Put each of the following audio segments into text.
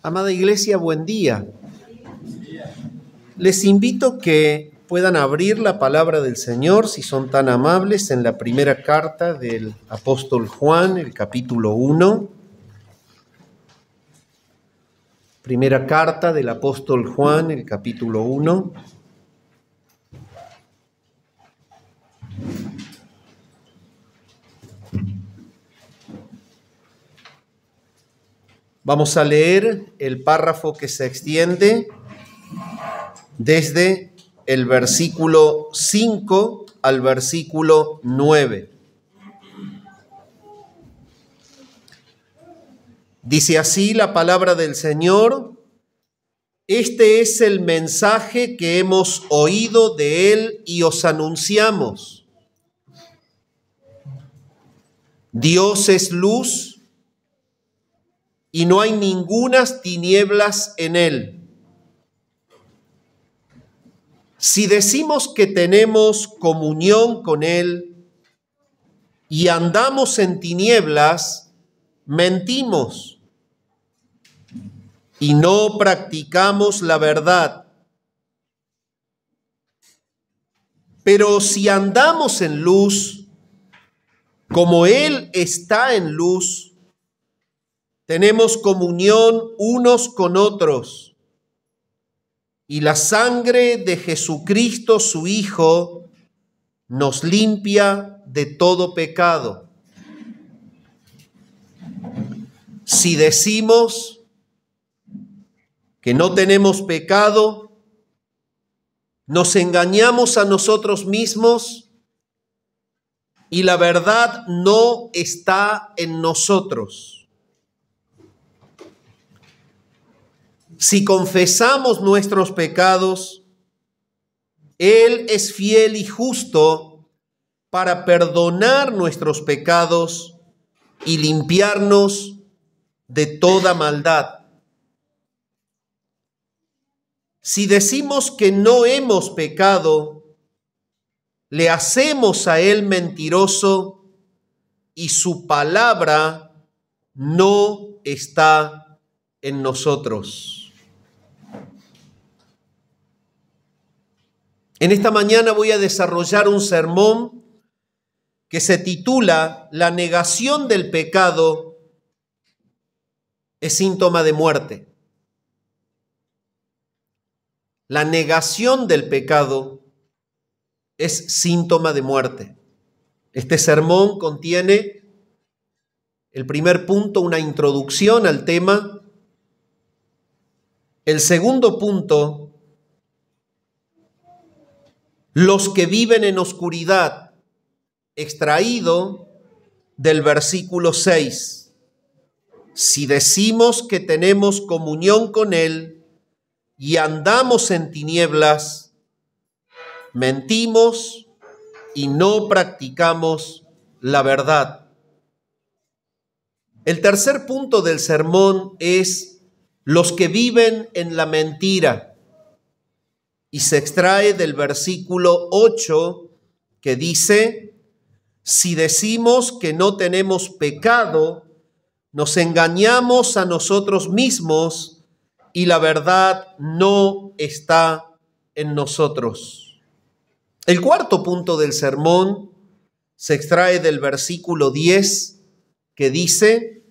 Amada Iglesia, buen día. Les invito que puedan abrir la palabra del Señor, si son tan amables, en la primera carta del apóstol Juan, el capítulo 1. Primera carta del apóstol Juan, el capítulo 1. Vamos a leer el párrafo que se extiende desde el versículo 5 al versículo 9. Dice así la palabra del Señor: Este es el mensaje que hemos oído de Él y os anunciamos. Dios es luz y no hay ningunas tinieblas en Él. Si decimos que tenemos comunión con Él y andamos en tinieblas, mentimos y no practicamos la verdad. Pero si andamos en luz, como Él está en luz, tenemos comunión unos con otros, y la sangre de Jesucristo, su Hijo, nos limpia de todo pecado. Si decimos que no tenemos pecado, nos engañamos a nosotros mismos y la verdad no está en nosotros. Si confesamos nuestros pecados, Él es fiel y justo para perdonar nuestros pecados y limpiarnos de toda maldad. Si decimos que no hemos pecado, le hacemos a Él mentiroso y su palabra no está en nosotros. En esta mañana voy a desarrollar un sermón que se titula La negación del pecado es síntoma de muerte. La negación del pecado es síntoma de muerte. Este sermón contiene el primer punto, una introducción al tema. El segundo punto, los que viven en oscuridad, extraído del versículo 6. Si decimos que tenemos comunión con Él y andamos en tinieblas, mentimos y no practicamos la verdad. El tercer punto del sermón es los que viven en la mentira, y se extrae del versículo 8 que dice: si decimos que no tenemos pecado, nos engañamos a nosotros mismos y la verdad no está en nosotros. El cuarto punto del sermón se extrae del versículo 10 que dice: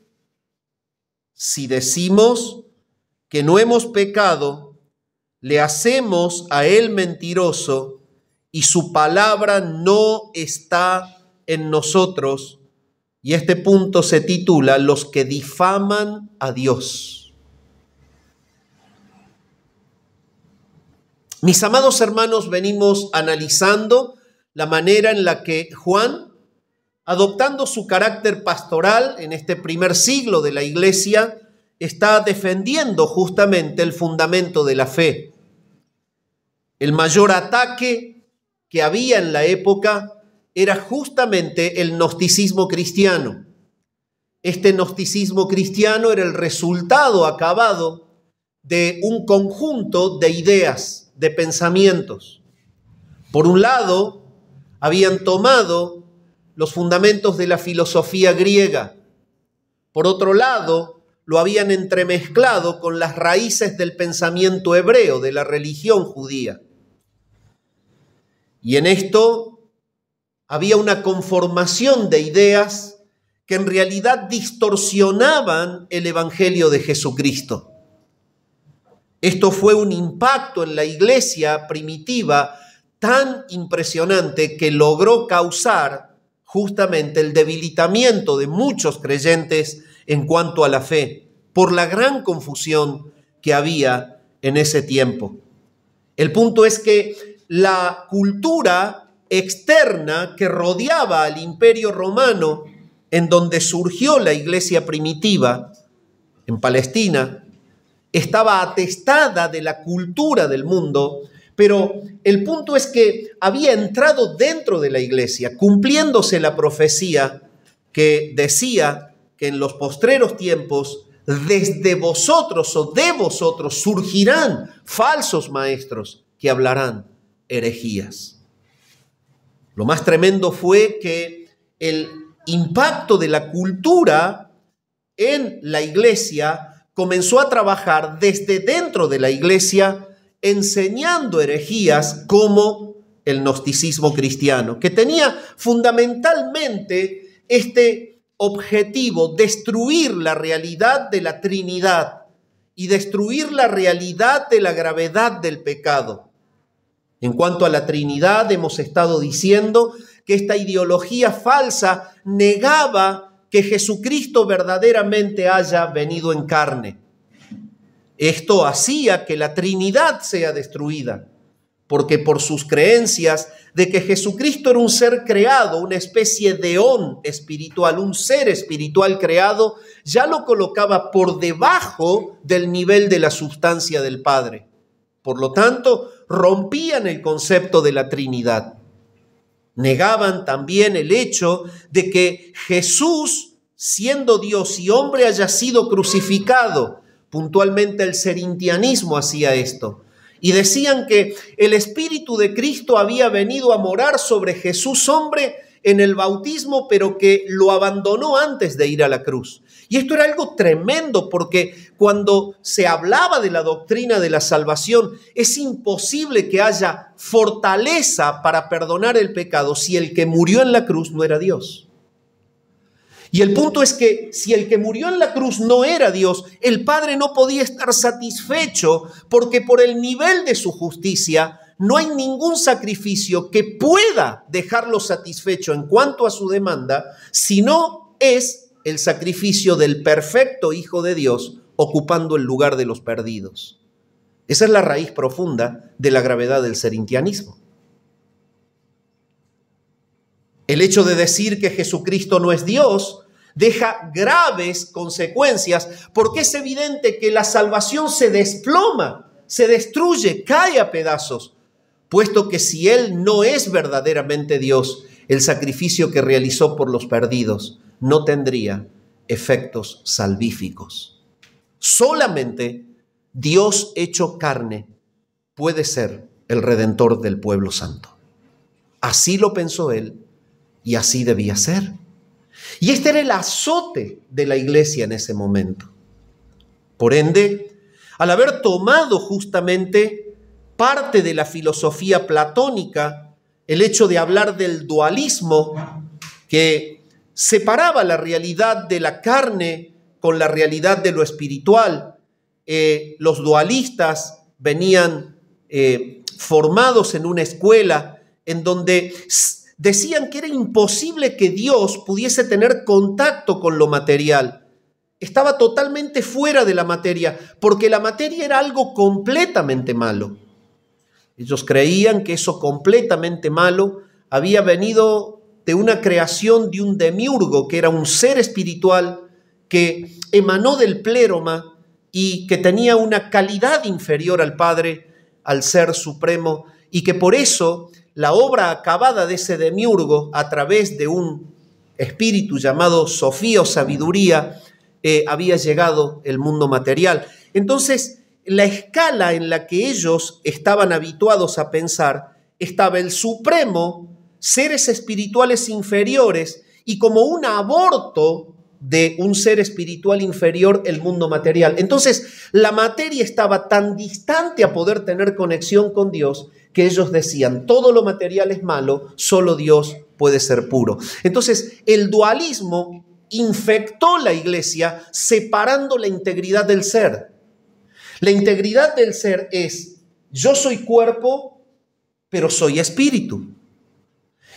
si decimos que no hemos pecado, le hacemos a Él mentiroso y su palabra no está en nosotros. Y este punto se titula Los que difaman a Dios. Mis amados hermanos, venimos analizando la manera en la que Juan, adoptando su carácter pastoral en este primer siglo de la Iglesia, está defendiendo justamente el fundamento de la fe. El mayor ataque que había en la época era justamente el gnosticismo cristiano. Este gnosticismo cristiano era el resultado acabado de un conjunto de ideas, de pensamientos. Por un lado, habían tomado los fundamentos de la filosofía griega. Por otro lado, lo habían entremezclado con las raíces del pensamiento hebreo, de la religión judía. Y en esto había una conformación de ideas que en realidad distorsionaban el Evangelio de Jesucristo. Esto fue un impacto en la iglesia primitiva tan impresionante que logró causar justamente el debilitamiento de muchos creyentes en cuanto a la fe, por la gran confusión que había en ese tiempo. El punto es que la cultura externa que rodeaba al Imperio Romano, en donde surgió la iglesia primitiva, en Palestina, estaba atestada de la cultura del mundo, pero el punto es que había entrado dentro de la iglesia, cumpliéndose la profecía que decía que en los postreros tiempos, desde vosotros o de vosotros surgirán falsos maestros que hablarán herejías. Lo más tremendo fue que el impacto de la cultura en la iglesia comenzó a trabajar desde dentro de la iglesia, enseñando herejías como el gnosticismo cristiano, que tenía fundamentalmente este objetivo: destruir la realidad de la Trinidad y destruir la realidad de la gravedad del pecado. En cuanto a la Trinidad, hemos estado diciendo que esta ideología falsa negaba que Jesucristo verdaderamente haya venido en carne. Esto hacía que la Trinidad sea destruida, porque por sus creencias de que Jesucristo era un ser creado, una especie de eón espiritual, un ser espiritual creado, ya lo colocaba por debajo del nivel de la sustancia del Padre. Por lo tanto, rompían el concepto de la Trinidad. Negaban también el hecho de que Jesús, siendo Dios y hombre, haya sido crucificado. Puntualmente el cerintianismo hacía esto. Y decían que el Espíritu de Cristo había venido a morar sobre Jesús hombre en el bautismo, pero que lo abandonó antes de ir a la cruz. Y esto era algo tremendo, porque cuando se hablaba de la doctrina de la salvación, es imposible que haya fortaleza para perdonar el pecado si el que murió en la cruz no era Dios. Y el punto es que si el que murió en la cruz no era Dios, el Padre no podía estar satisfecho, porque por el nivel de su justicia no hay ningún sacrificio que pueda dejarlo satisfecho en cuanto a su demanda, si no es el sacrificio del perfecto Hijo de Dios ocupando el lugar de los perdidos. Esa es la raíz profunda de la gravedad del cerintianismo. El hecho de decir que Jesucristo no es Dios deja graves consecuencias, porque es evidente que la salvación se desploma, se destruye, cae a pedazos, puesto que si Él no es verdaderamente Dios, el sacrificio que realizó por los perdidos no tendría efectos salvíficos. Solamente Dios hecho carne puede ser el redentor del pueblo santo. Así lo pensó Él y así debía ser. Y este era el azote de la iglesia en ese momento. Por ende, al haber tomado justamente parte de la filosofía platónica, el hecho de hablar del dualismo que separaba la realidad de la carne con la realidad de lo espiritual, los dualistas venían formados en una escuela en donde decían que era imposible que Dios pudiese tener contacto con lo material. Estaba totalmente fuera de la materia, porque la materia era algo completamente malo. Ellos creían que eso completamente malo había venido de una creación de un demiurgo, que era un ser espiritual que emanó del pléroma y que tenía una calidad inferior al Padre, al Ser Supremo, y que por eso la obra acabada de ese demiurgo, a través de un espíritu llamado Sofía o sabiduría, había llegado el mundo material. Entonces, la escala en la que ellos estaban habituados a pensar, estaba el Supremo, seres espirituales inferiores, y como un aborto de un ser espiritual inferior el mundo material. Entonces, la materia estaba tan distante a poder tener conexión con Dios que ellos decían, todo lo material es malo, solo Dios puede ser puro. Entonces, el dualismo infectó la iglesia separando la integridad del ser. La integridad del ser es, yo soy cuerpo, pero soy espíritu.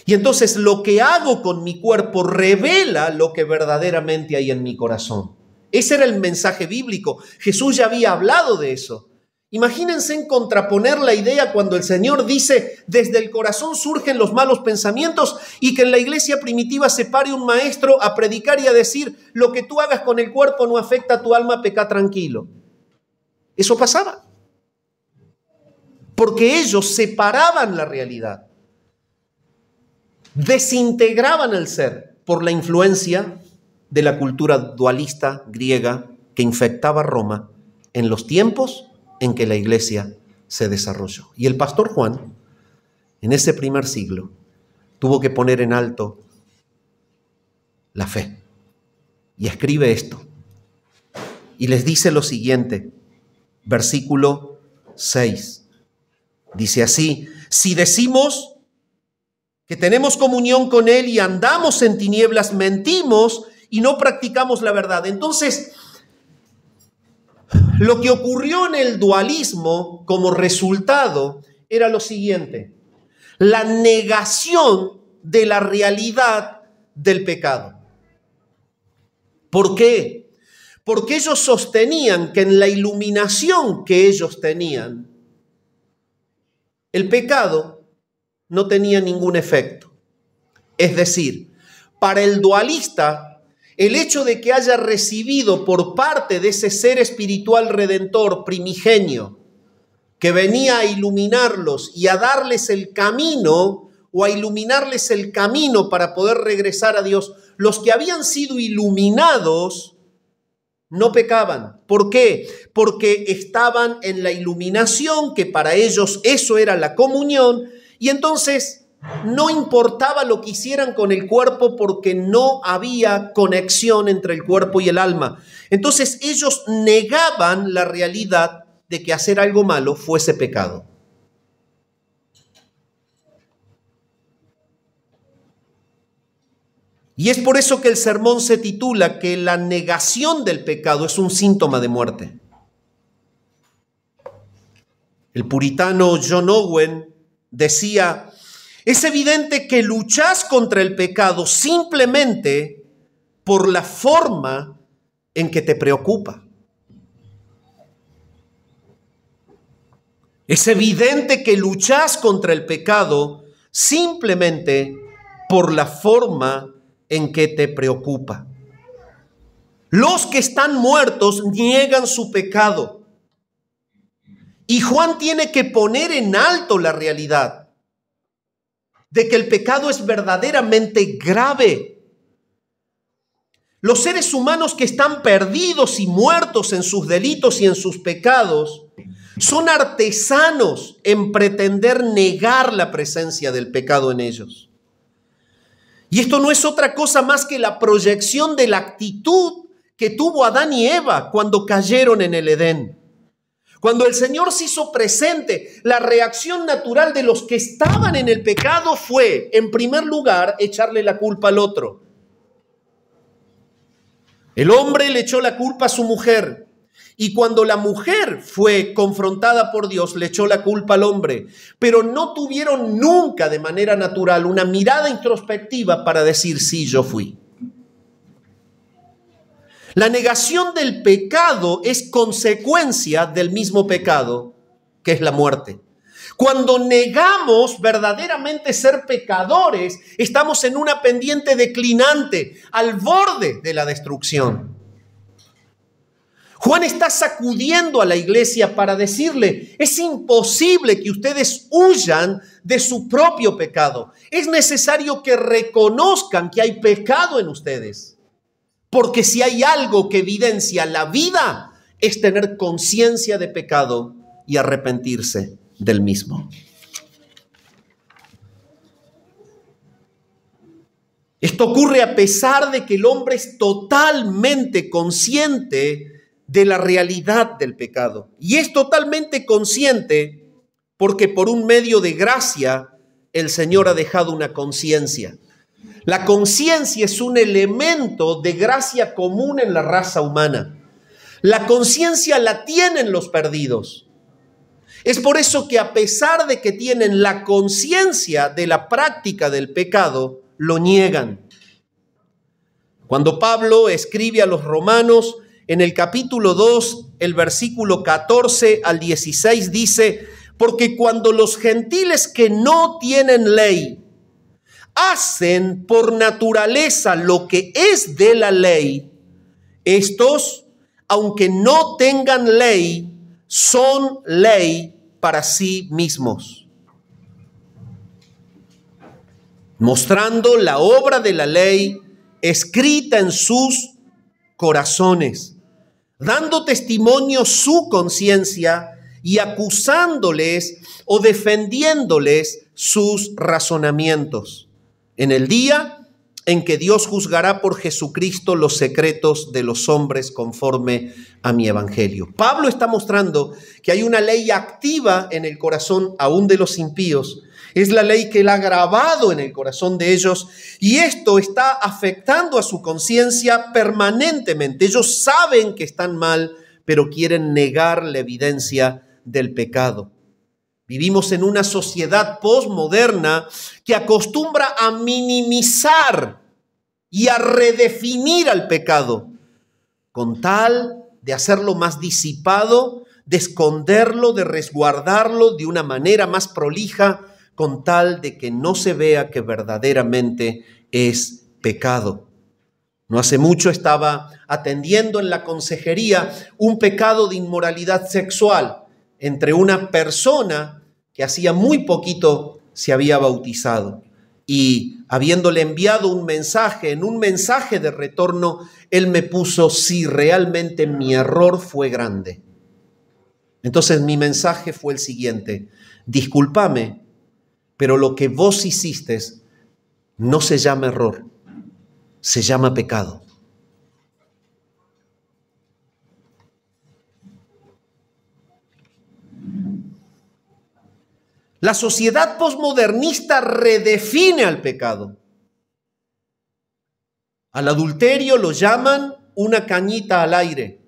Y entonces lo que hago con mi cuerpo revela lo que verdaderamente hay en mi corazón. Ese era el mensaje bíblico. Jesús ya había hablado de eso. Imagínense en contraponer la idea cuando el Señor dice, desde el corazón surgen los malos pensamientos, y que en la iglesia primitiva se pare un maestro a predicar y a decir, lo que tú hagas con el cuerpo no afecta a tu alma, pecá tranquilo. Eso pasaba. Porque ellos separaban la realidad. Desintegraban el ser por la influencia de la cultura dualista griega que infectaba Roma en los tiempos en que la iglesia se desarrolló. Y el pastor Juan, en ese primer siglo, tuvo que poner en alto la fe. Y escribe esto. Y les dice lo siguiente, versículo 6. Dice así, si decimos que tenemos comunión con Él y andamos en tinieblas, mentimos y no practicamos la verdad. Entonces, lo que ocurrió en el dualismo como resultado era lo siguiente: la negación de la realidad del pecado. ¿Por qué? Porque ellos sostenían que en la iluminación que ellos tenían, el pecado no tenía ningún efecto. Es decir, para el dualista, el hecho de que haya recibido por parte de ese ser espiritual redentor primigenio, que venía a iluminarlos y a darles el camino, o a iluminarles el camino para poder regresar a Dios, los que habían sido iluminados no pecaban. ¿Por qué? Porque estaban en la iluminación, que para ellos eso era la comunión, y entonces no importaba lo que hicieran con el cuerpo porque no había conexión entre el cuerpo y el alma. Entonces ellos negaban la realidad de que hacer algo malo fuese pecado. Y es por eso que el sermón se titula que la negación del pecado es un síntoma de muerte. El puritano John Owen decía, es evidente que luchás contra el pecado simplemente por la forma en que te preocupa. Es evidente que luchás contra el pecado simplemente por la forma en que te preocupa. Los que están muertos niegan su pecado. Y Juan tiene que poner en alto la realidad de que el pecado es verdaderamente grave. Los seres humanos que están perdidos y muertos en sus delitos y en sus pecados son artesanos en pretender negar la presencia del pecado en ellos. Y esto no es otra cosa más que la proyección de la actitud que tuvo Adán y Eva cuando cayeron en el Edén. Cuando el Señor se hizo presente, la reacción natural de los que estaban en el pecado fue, en primer lugar, echarle la culpa al otro. El hombre le echó la culpa a su mujer, y cuando la mujer fue confrontada por Dios, le echó la culpa al hombre. Pero no tuvieron nunca de manera natural una mirada introspectiva para decir, sí, yo fui. La negación del pecado es consecuencia del mismo pecado, que es la muerte. Cuando negamos verdaderamente ser pecadores, estamos en una pendiente declinante, al borde de la destrucción. Juan está sacudiendo a la iglesia para decirle, es imposible que ustedes huyan de su propio pecado. Es necesario que reconozcan que hay pecado en ustedes. Porque si hay algo que evidencia la vida, es tener conciencia de pecado y arrepentirse del mismo. Esto ocurre a pesar de que el hombre es totalmente consciente de la realidad del pecado. Y es totalmente consciente porque por un medio de gracia el Señor ha dejado una conciencia. La conciencia es un elemento de gracia común en la raza humana. La conciencia la tienen los perdidos. Es por eso que a pesar de que tienen la conciencia de la práctica del pecado, lo niegan. Cuando Pablo escribe a los romanos, en el capítulo 2, el versículo 14 al 16 dice: porque cuando los gentiles que no tienen ley hacen por naturaleza lo que es de la ley, estos, aunque no tengan ley, son ley para sí mismos, mostrando la obra de la ley escrita en sus corazones, dando testimonio su conciencia y acusándoles o defendiéndoles sus razonamientos, en el día en que Dios juzgará por Jesucristo los secretos de los hombres conforme a mi evangelio. Pablo está mostrando que hay una ley activa en el corazón aún de los impíos. Es la ley que él ha grabado en el corazón de ellos y esto está afectando a su conciencia permanentemente. Ellos saben que están mal, pero quieren negar la evidencia del pecado. Vivimos en una sociedad posmoderna que acostumbra a minimizar y a redefinir al pecado, con tal de hacerlo más disipado, de esconderlo, de resguardarlo de una manera más prolija, con tal de que no se vea que verdaderamente es pecado. No hace mucho estaba atendiendo en la consejería un pecado de inmoralidad sexual entre una persona que hacía muy poquito se había bautizado. Y habiéndole enviado un mensaje, en un mensaje de retorno, él me puso: si realmente mi error fue grande. Entonces mi mensaje fue el siguiente: discúlpame, pero lo que vos hiciste no se llama error, se llama pecado. La sociedad posmodernista redefine al pecado. Al adulterio lo llaman una cañita al aire.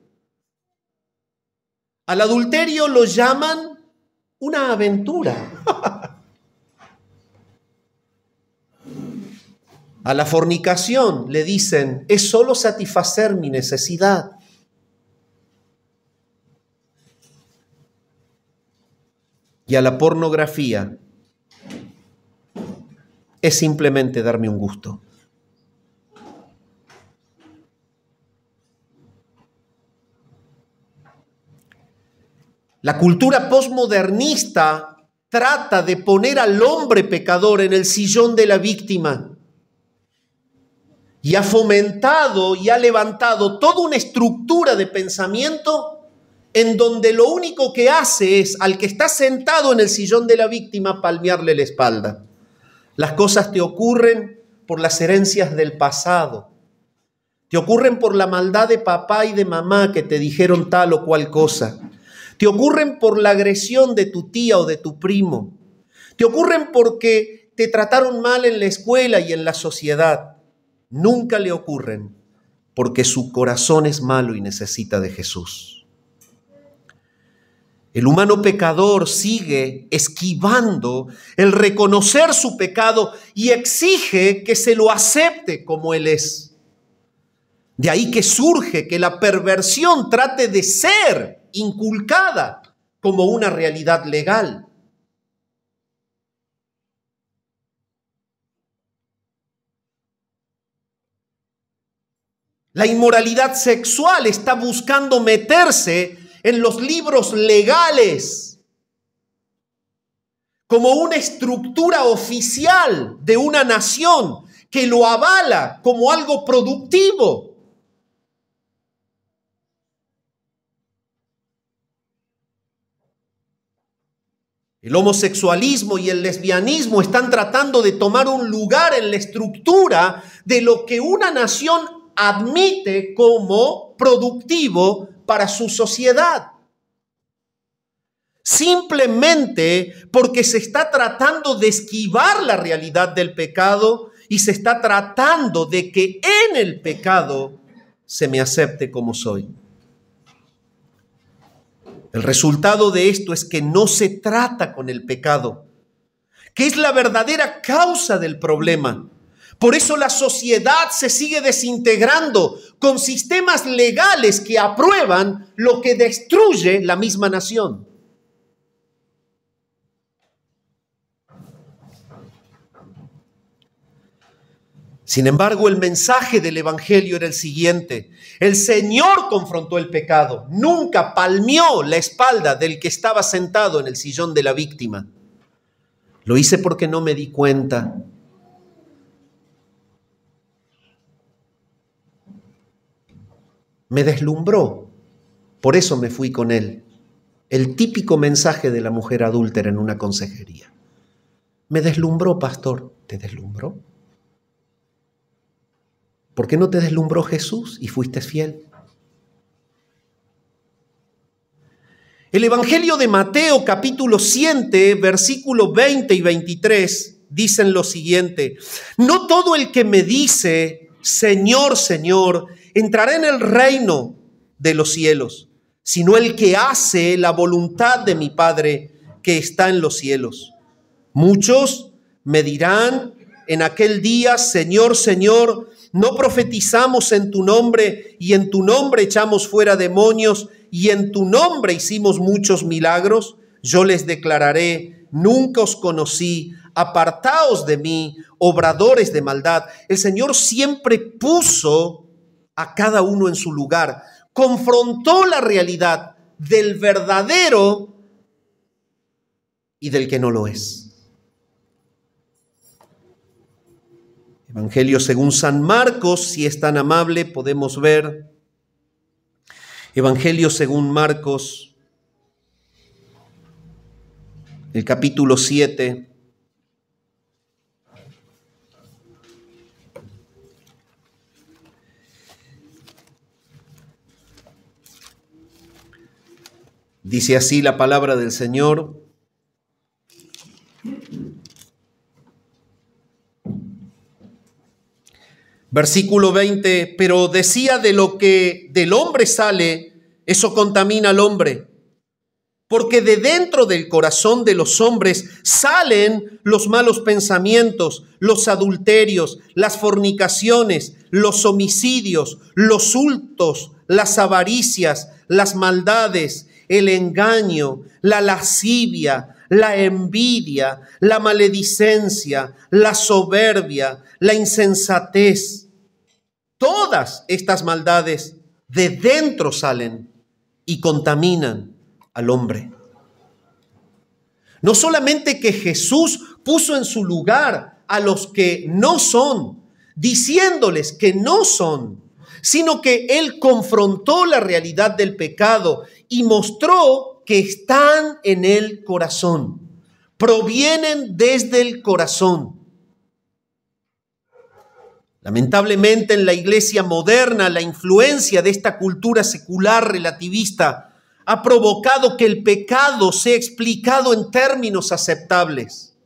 Al adulterio lo llaman una aventura. A la fornicación le dicen: es solo satisfacer mi necesidad. Y a la pornografía es simplemente darme un gusto. La cultura posmodernista trata de poner al hombre pecador en el sillón de la víctima y ha fomentado y ha levantado toda una estructura de pensamiento en donde lo único que hace es al que está sentado en el sillón de la víctima palmearle la espalda. Las cosas te ocurren por las herencias del pasado. Te ocurren por la maldad de papá y de mamá que te dijeron tal o cual cosa. Te ocurren por la agresión de tu tía o de tu primo. Te ocurren porque te trataron mal en la escuela y en la sociedad. Nunca le ocurren porque su corazón es malo y necesita de Jesús. El humano pecador sigue esquivando el reconocer su pecado y exige que se lo acepte como él es. De ahí que surge que la perversión trate de ser inculcada como una realidad legal. La inmoralidad sexual está buscando meterse en los libros legales como una estructura oficial de una nación que lo avala como algo productivo. El homosexualismo y el lesbianismo están tratando de tomar un lugar en la estructura de lo que una nación admite como productivo para su sociedad. Simplemente porque se está tratando de esquivar la realidad del pecado y se está tratando de que en el pecado se me acepte como soy. El resultado de esto es que no se trata con el pecado, que es la verdadera causa del problema. Por eso la sociedad se sigue desintegrando con sistemas legales que aprueban lo que destruye la misma nación. Sin embargo, el mensaje del Evangelio era el siguiente: el Señor confrontó el pecado, nunca palmeó la espalda del que estaba sentado en el sillón de la víctima. Lo hice porque no me di cuenta. Me deslumbró, por eso me fui con él. El típico mensaje de la mujer adúltera en una consejería. Me deslumbró, pastor. ¿Te deslumbró? ¿Por qué no te deslumbró Jesús y fuiste fiel? El Evangelio de Mateo, capítulo 7, versículos 20 y 23, dicen lo siguiente: no todo el que me dice, Señor, Señor, entrará en el reino de los cielos, sino el que hace la voluntad de mi Padre que está en los cielos. Muchos me dirán en aquel día, Señor, Señor, ¿no profetizamos en tu nombre y en tu nombre echamos fuera demonios y en tu nombre hicimos muchos milagros? Yo les declararé, nunca os conocí, apartaos de mí, obradores de maldad. El Señor siempre puso a cada uno en su lugar, confrontó la realidad del verdadero y del que no lo es. Evangelio según San Marcos, si es tan amable, podemos ver. Evangelio según Marcos, el capítulo 7. Dice así la palabra del Señor. Versículo 20, pero decía: de lo que del hombre sale, eso contamina al hombre. Porque de dentro del corazón de los hombres salen los malos pensamientos, los adulterios, las fornicaciones, los homicidios, los hurtos, las avaricias, las maldades, el engaño, la lascivia, la envidia, la maledicencia, la soberbia, la insensatez. Todas estas maldades de dentro salen y contaminan al hombre. No solamente que Jesús puso en su lugar a los que no son, diciéndoles que no son, sino que Él confrontó la realidad del pecado y mostró que están en el corazón, provienen desde el corazón. Lamentablemente en la iglesia moderna, la influencia de esta cultura secular relativista ha provocado que el pecado sea explicado en términos aceptables.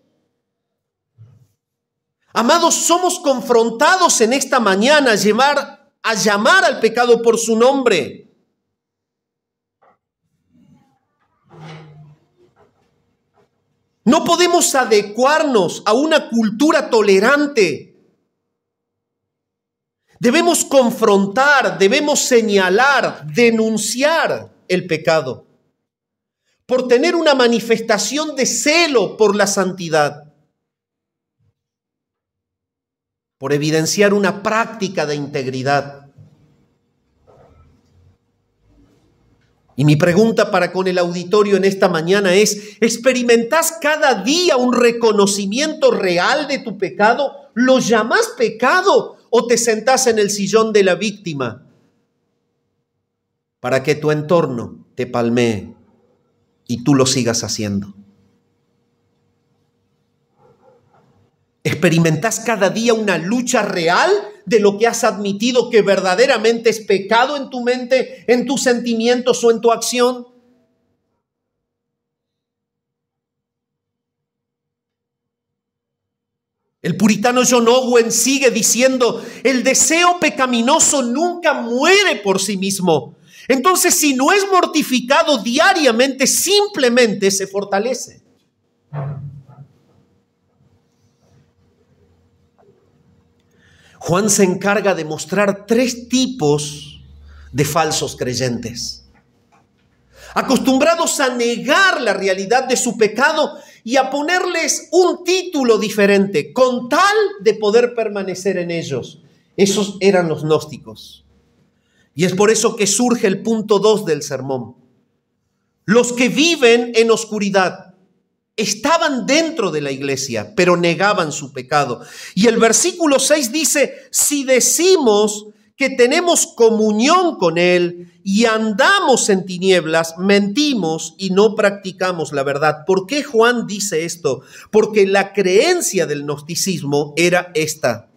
Amados, somos confrontados en esta mañana a llamar al pecado por su nombre. No podemos adecuarnos a una cultura tolerante. Debemos confrontar, debemos señalar, denunciar el pecado por tener una manifestación de celo por la santidad, por evidenciar una práctica de integridad. Y mi pregunta para con el auditorio en esta mañana es: ¿experimentás cada día un reconocimiento real de tu pecado? ¿Lo llamás pecado o te sentás en el sillón de la víctima para que tu entorno te palmee y tú lo sigas haciendo? ¿Experimentás cada día una lucha real de lo que has admitido que verdaderamente es pecado en tu mente, en tus sentimientos o en tu acción? El puritano John Owen sigue diciendo, el deseo pecaminoso nunca muere por sí mismo. Entonces, si no es mortificado diariamente, simplemente se fortalece. Juan se encarga de mostrar 3 tipos de falsos creyentes, acostumbrados a negar la realidad de su pecado y a ponerles un título diferente, con tal de poder permanecer en ellos. Esos eran los gnósticos. Y es por eso que surge el punto 2 del sermón. Los que viven en oscuridad estaban dentro de la iglesia, pero negaban su pecado. Y el versículo 6 dice, si decimos que tenemos comunión con Él y andamos en tinieblas, mentimos y no practicamos la verdad. ¿Por qué Juan dice esto? Porque la creencia del gnosticismo era esta.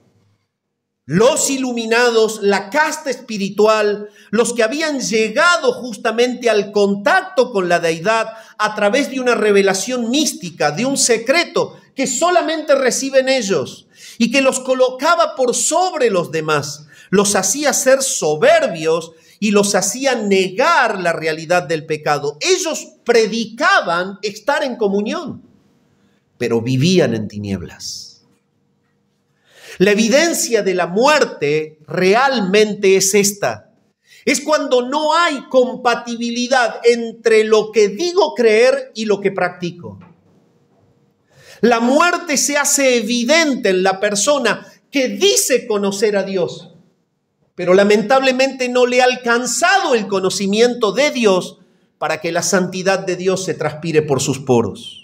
Los iluminados, la casta espiritual, los que habían llegado justamente al contacto con la deidad a través de una revelación mística, de un secreto que solamente reciben ellos y que los colocaba por sobre los demás, los hacía ser soberbios y los hacía negar la realidad del pecado. Ellos predicaban estar en comunión, pero vivían en tinieblas. La evidencia de la muerte realmente es esta. Es cuando no hay compatibilidad entre lo que digo creer y lo que practico. La muerte se hace evidente en la persona que dice conocer a Dios, pero lamentablemente no le ha alcanzado el conocimiento de Dios para que la santidad de Dios se transpire por sus poros.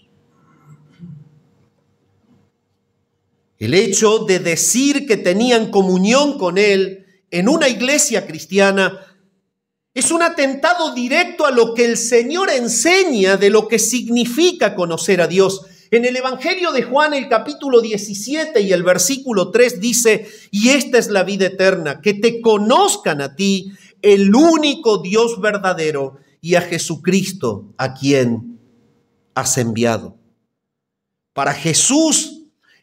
El hecho de decir que tenían comunión con Él en una iglesia cristiana es un atentado directo a lo que el Señor enseña de lo que significa conocer a Dios. En el Evangelio de Juan, el capítulo 17 y el versículo 3 dice, y esta es la vida eterna, que te conozcan a ti, el único Dios verdadero, y a Jesucristo, a quien has enviado. Para Jesús,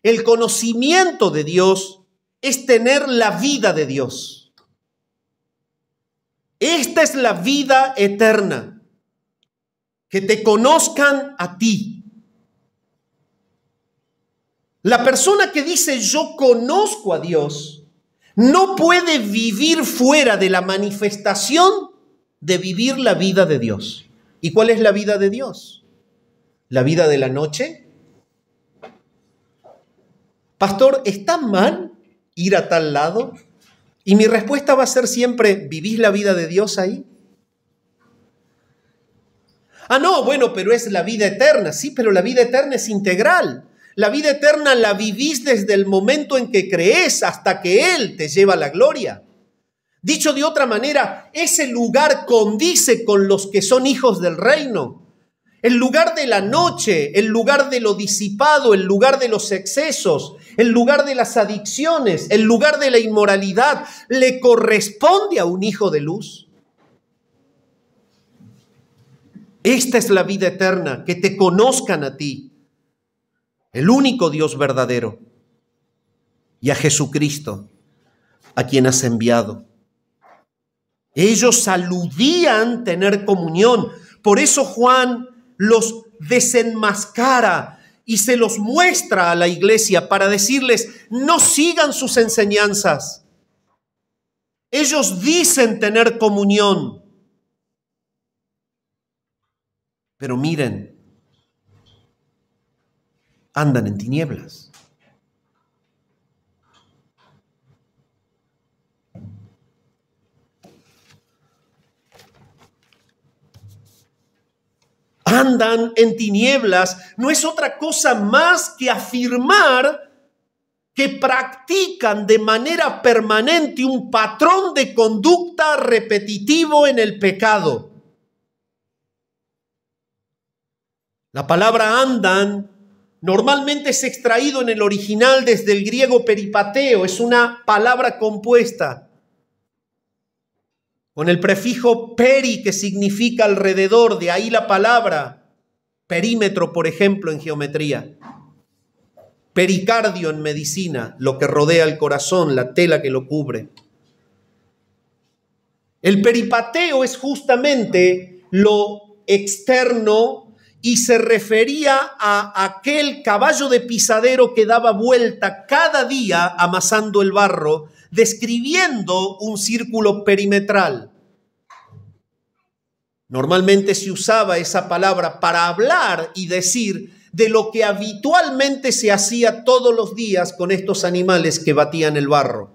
el conocimiento de Dios es tener la vida de Dios. Esta es la vida eterna, que te conozcan a ti. La persona que dice yo conozco a Dios no puede vivir fuera de la manifestación de vivir la vida de Dios. ¿Y cuál es la vida de Dios? ¿La vida de la noche? Pastor, ¿está mal ir a tal lado? Y mi respuesta va a ser siempre, ¿vivís la vida de Dios ahí? Ah, no, bueno, pero es la vida eterna. Sí, pero la vida eterna es integral. La vida eterna la vivís desde el momento en que crees hasta que Él te lleva a la gloria. Dicho de otra manera, ese lugar condice con los que son hijos del reino. El lugar de la noche, el lugar de lo disipado, el lugar de los excesos, el lugar de las adicciones, el lugar de la inmoralidad, ¿le corresponde a un hijo de luz? Esta es la vida eterna, que te conozcan a ti, el único Dios verdadero, y a Jesucristo, a quien has enviado. Ellos aludían tener comunión, por eso Juan los desenmascara y se los muestra a la iglesia para decirles, no sigan sus enseñanzas. Ellos dicen tener comunión, pero miren, andan en tinieblas. Andan en tinieblas no es otra cosa más que afirmar que practican de manera permanente un patrón de conducta repetitivo en el pecado. La palabra andan normalmente es extraído en el original desde el griego peripateo, es una palabra compuesta con el prefijo peri, que significa alrededor, de ahí la palabra perímetro, por ejemplo, en geometría. Pericardio en medicina, lo que rodea el corazón, la tela que lo cubre. El peripateo es justamente lo externo y se refería a aquel caballo de pisadero que daba vuelta cada día amasando el barro, describiendo un círculo perimetral. Normalmente se usaba esa palabra para hablar y decir de lo que habitualmente se hacía todos los días con estos animales que batían el barro.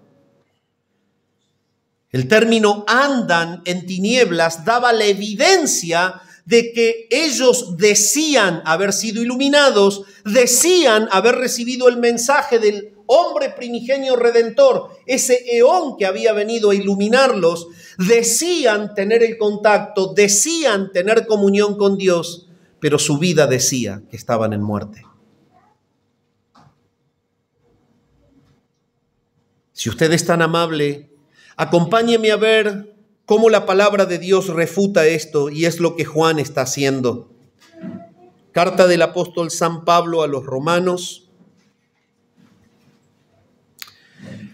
El término andan en tinieblas daba la evidencia de que ellos decían haber sido iluminados, decían haber recibido el mensaje del hombre primigenio redentor, ese eón que había venido a iluminarlos, decían tener el contacto, decían tener comunión con Dios, pero su vida decía que estaban en muerte. Si usted es tan amable, acompáñeme a ver cómo la palabra de Dios refuta esto, y es lo que Juan está haciendo. Carta del apóstol San Pablo a los Romanos.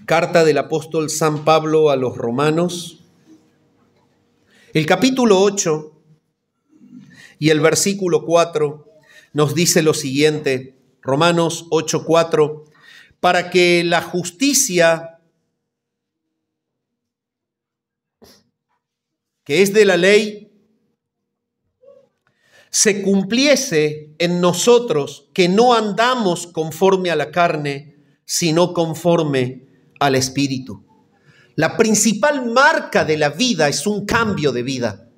Carta del apóstol San Pablo a los Romanos. El capítulo 8 y el versículo 4 nos dice lo siguiente. Romanos 8:4. Para que la justicia que es de la ley, se cumpliese en nosotros, que no andamos conforme a la carne, sino conforme al Espíritu. La principal marca de la vida es un cambio de vida.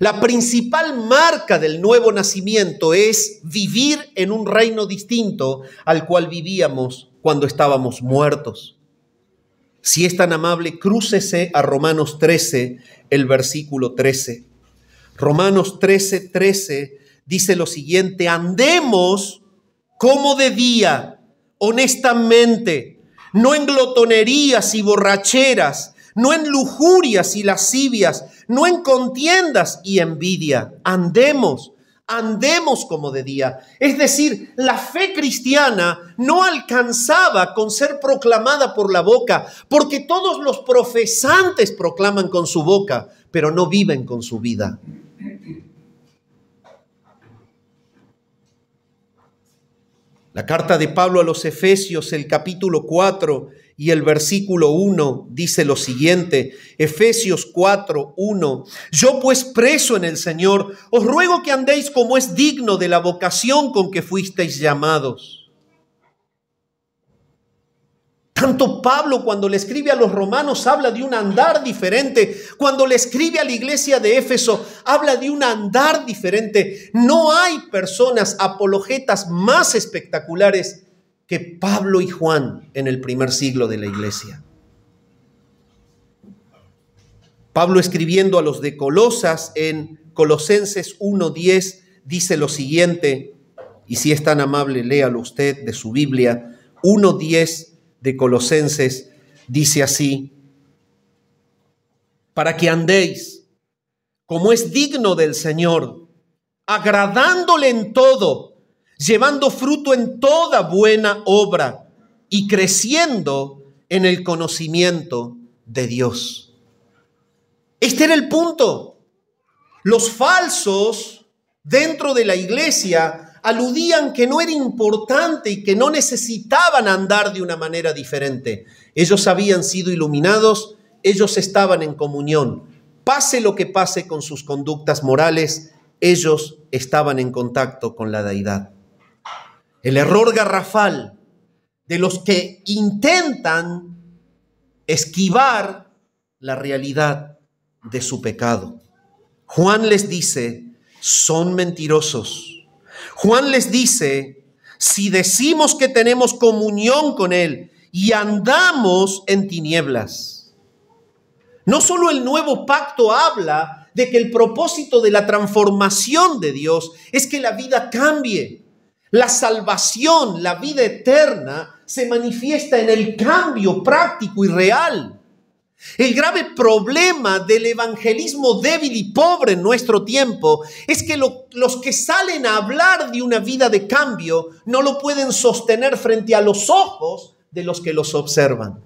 La principal marca del nuevo nacimiento es vivir en un reino distinto al cual vivíamos cuando estábamos muertos. Si es tan amable, crúcese a Romanos 13, el versículo 13. Romanos 13:13 dice lo siguiente: andemos como de día, honestamente, no en glotonerías y borracheras, no en lujurias y lascivias, no en contiendas y envidia. Andemos como de día. Es decir, la fe cristiana no alcanzaba con ser proclamada por la boca, porque todos los profesantes proclaman con su boca, pero no viven con su vida. La carta de Pablo a los Efesios, el capítulo 4 y el versículo 1 dice lo siguiente. Efesios 4:1. Yo pues, preso en el Señor, os ruego que andéis como es digno de la vocación con que fuisteis llamados. Tanto Pablo, cuando le escribe a los romanos, habla de un andar diferente. Cuando le escribe a la iglesia de Éfeso, habla de un andar diferente. No hay personas apologetas más espectaculares que Pablo y Juan en el primer siglo de la iglesia. Pablo, escribiendo a los de Colosas en Colosenses 1:10, dice lo siguiente, y si es tan amable, léalo usted de su Biblia. 1:10 de Colosenses dice así: para que andéis como es digno del Señor, agradándole en todo, llevando fruto en toda buena obra y creciendo en el conocimiento de Dios. Este era el punto. Los falsos dentro de la iglesia aludían que no era importante y que no necesitaban andar de una manera diferente. Ellos habían sido iluminados, ellos estaban en comunión. Pase lo que pase con sus conductas morales, ellos estaban en contacto con la deidad. El error garrafal de los que intentan esquivar la realidad de su pecado. Juan les dice, son mentirosos. Juan les dice, si decimos que tenemos comunión con Él y andamos en tinieblas. No solo el nuevo pacto habla de que el propósito de la transformación de Dios es que la vida cambie. La salvación, la vida eterna, se manifiesta en el cambio práctico y real. El grave problema del evangelismo débil y pobre en nuestro tiempo es que los que salen a hablar de una vida de cambio no lo pueden sostener frente a los ojos de los que los observan.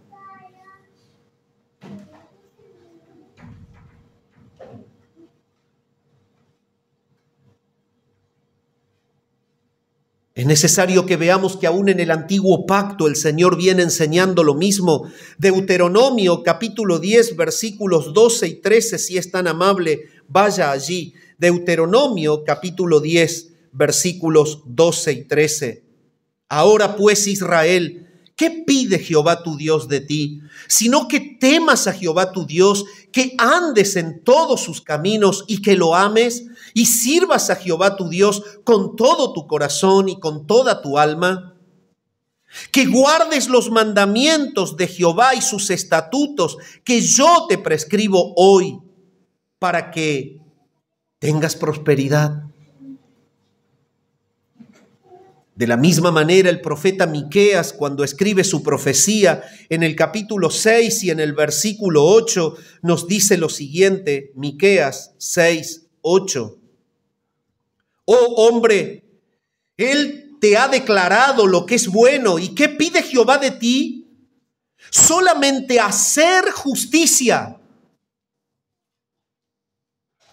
Es necesario que veamos que aún en el antiguo pacto el Señor viene enseñando lo mismo. Deuteronomio capítulo 10 versículos 12 y 13, si es tan amable, vaya allí. Deuteronomio capítulo 10 versículos 12 y 13. Ahora pues, Israel, ¿qué pide Jehová tu Dios de ti? Sino que temas a Jehová tu Dios, que andes en todos sus caminos y que lo ames, y sirvas a Jehová tu Dios con todo tu corazón y con toda tu alma, que guardes los mandamientos de Jehová y sus estatutos que yo te prescribo hoy, para que tengas prosperidad. De la misma manera, el profeta Miqueas, cuando escribe su profecía en el capítulo 6 y en el versículo 8, nos dice lo siguiente, Miqueas 6, 8. Oh hombre, Él te ha declarado lo que es bueno. ¿Y qué pide Jehová de ti? Solamente hacer justicia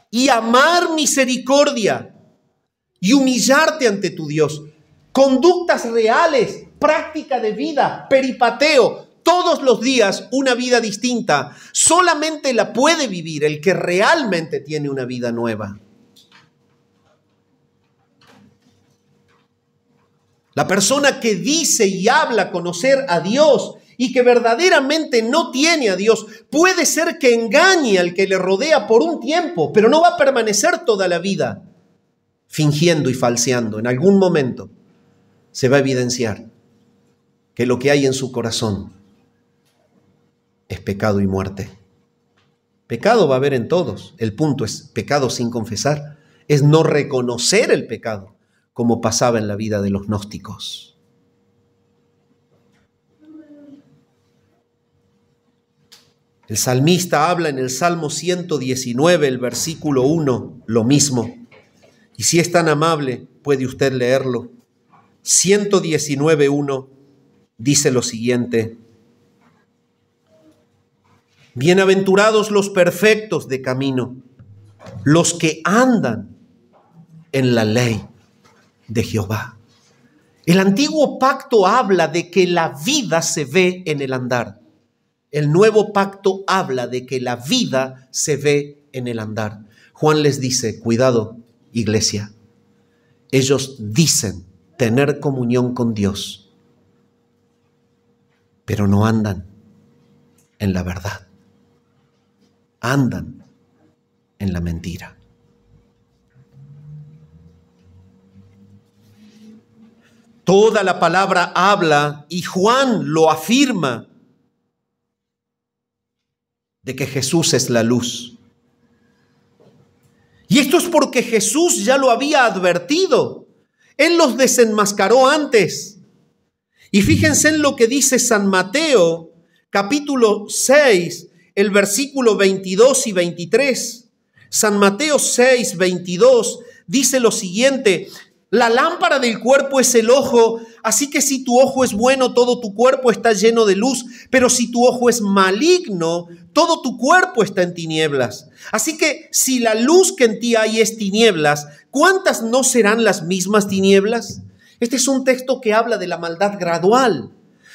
y amar misericordia y humillarte ante tu Dios. Conductas reales, práctica de vida, peripateo, todos los días una vida distinta. Solamente la puede vivir el que realmente tiene una vida nueva. La persona que dice y habla conocer a Dios y que verdaderamente no tiene a Dios, puede ser que engañe al que le rodea por un tiempo, pero no va a permanecer toda la vida fingiendo y falseando. En algún momento se va a evidenciar que lo que hay en su corazón es pecado y muerte. Pecado va a haber en todos. El punto es pecado sin confesar. Es no reconocer el pecado, como pasaba en la vida de los gnósticos. El salmista habla en el Salmo 119, el versículo 1, lo mismo. Y si es tan amable, puede usted leerlo. 119:1 dice lo siguiente: bienaventurados los perfectos de camino, los que andan en la ley de Jehová. El antiguo pacto habla de que la vida se ve en el andar. El nuevo pacto habla de que la vida se ve en el andar. Juan les dice, cuidado, iglesia. Ellos dicen tener comunión con Dios, pero no andan en la verdad. Andan en la mentira. Toda la palabra habla, y Juan lo afirma, de que Jesús es la luz. Y esto es porque Jesús ya lo había advertido. Él los desenmascaró antes. Y fíjense en lo que dice San Mateo, capítulo 6, el versículo 22 y 23. San Mateo 6, 22 dice lo siguiente: la lámpara del cuerpo es el ojo, así que si tu ojo es bueno, todo tu cuerpo está lleno de luz, pero si tu ojo es maligno, todo tu cuerpo está en tinieblas. Así que si la luz que en ti hay es tinieblas, ¿cuántas no serán las mismas tinieblas? Este es un texto que habla de la maldad gradual.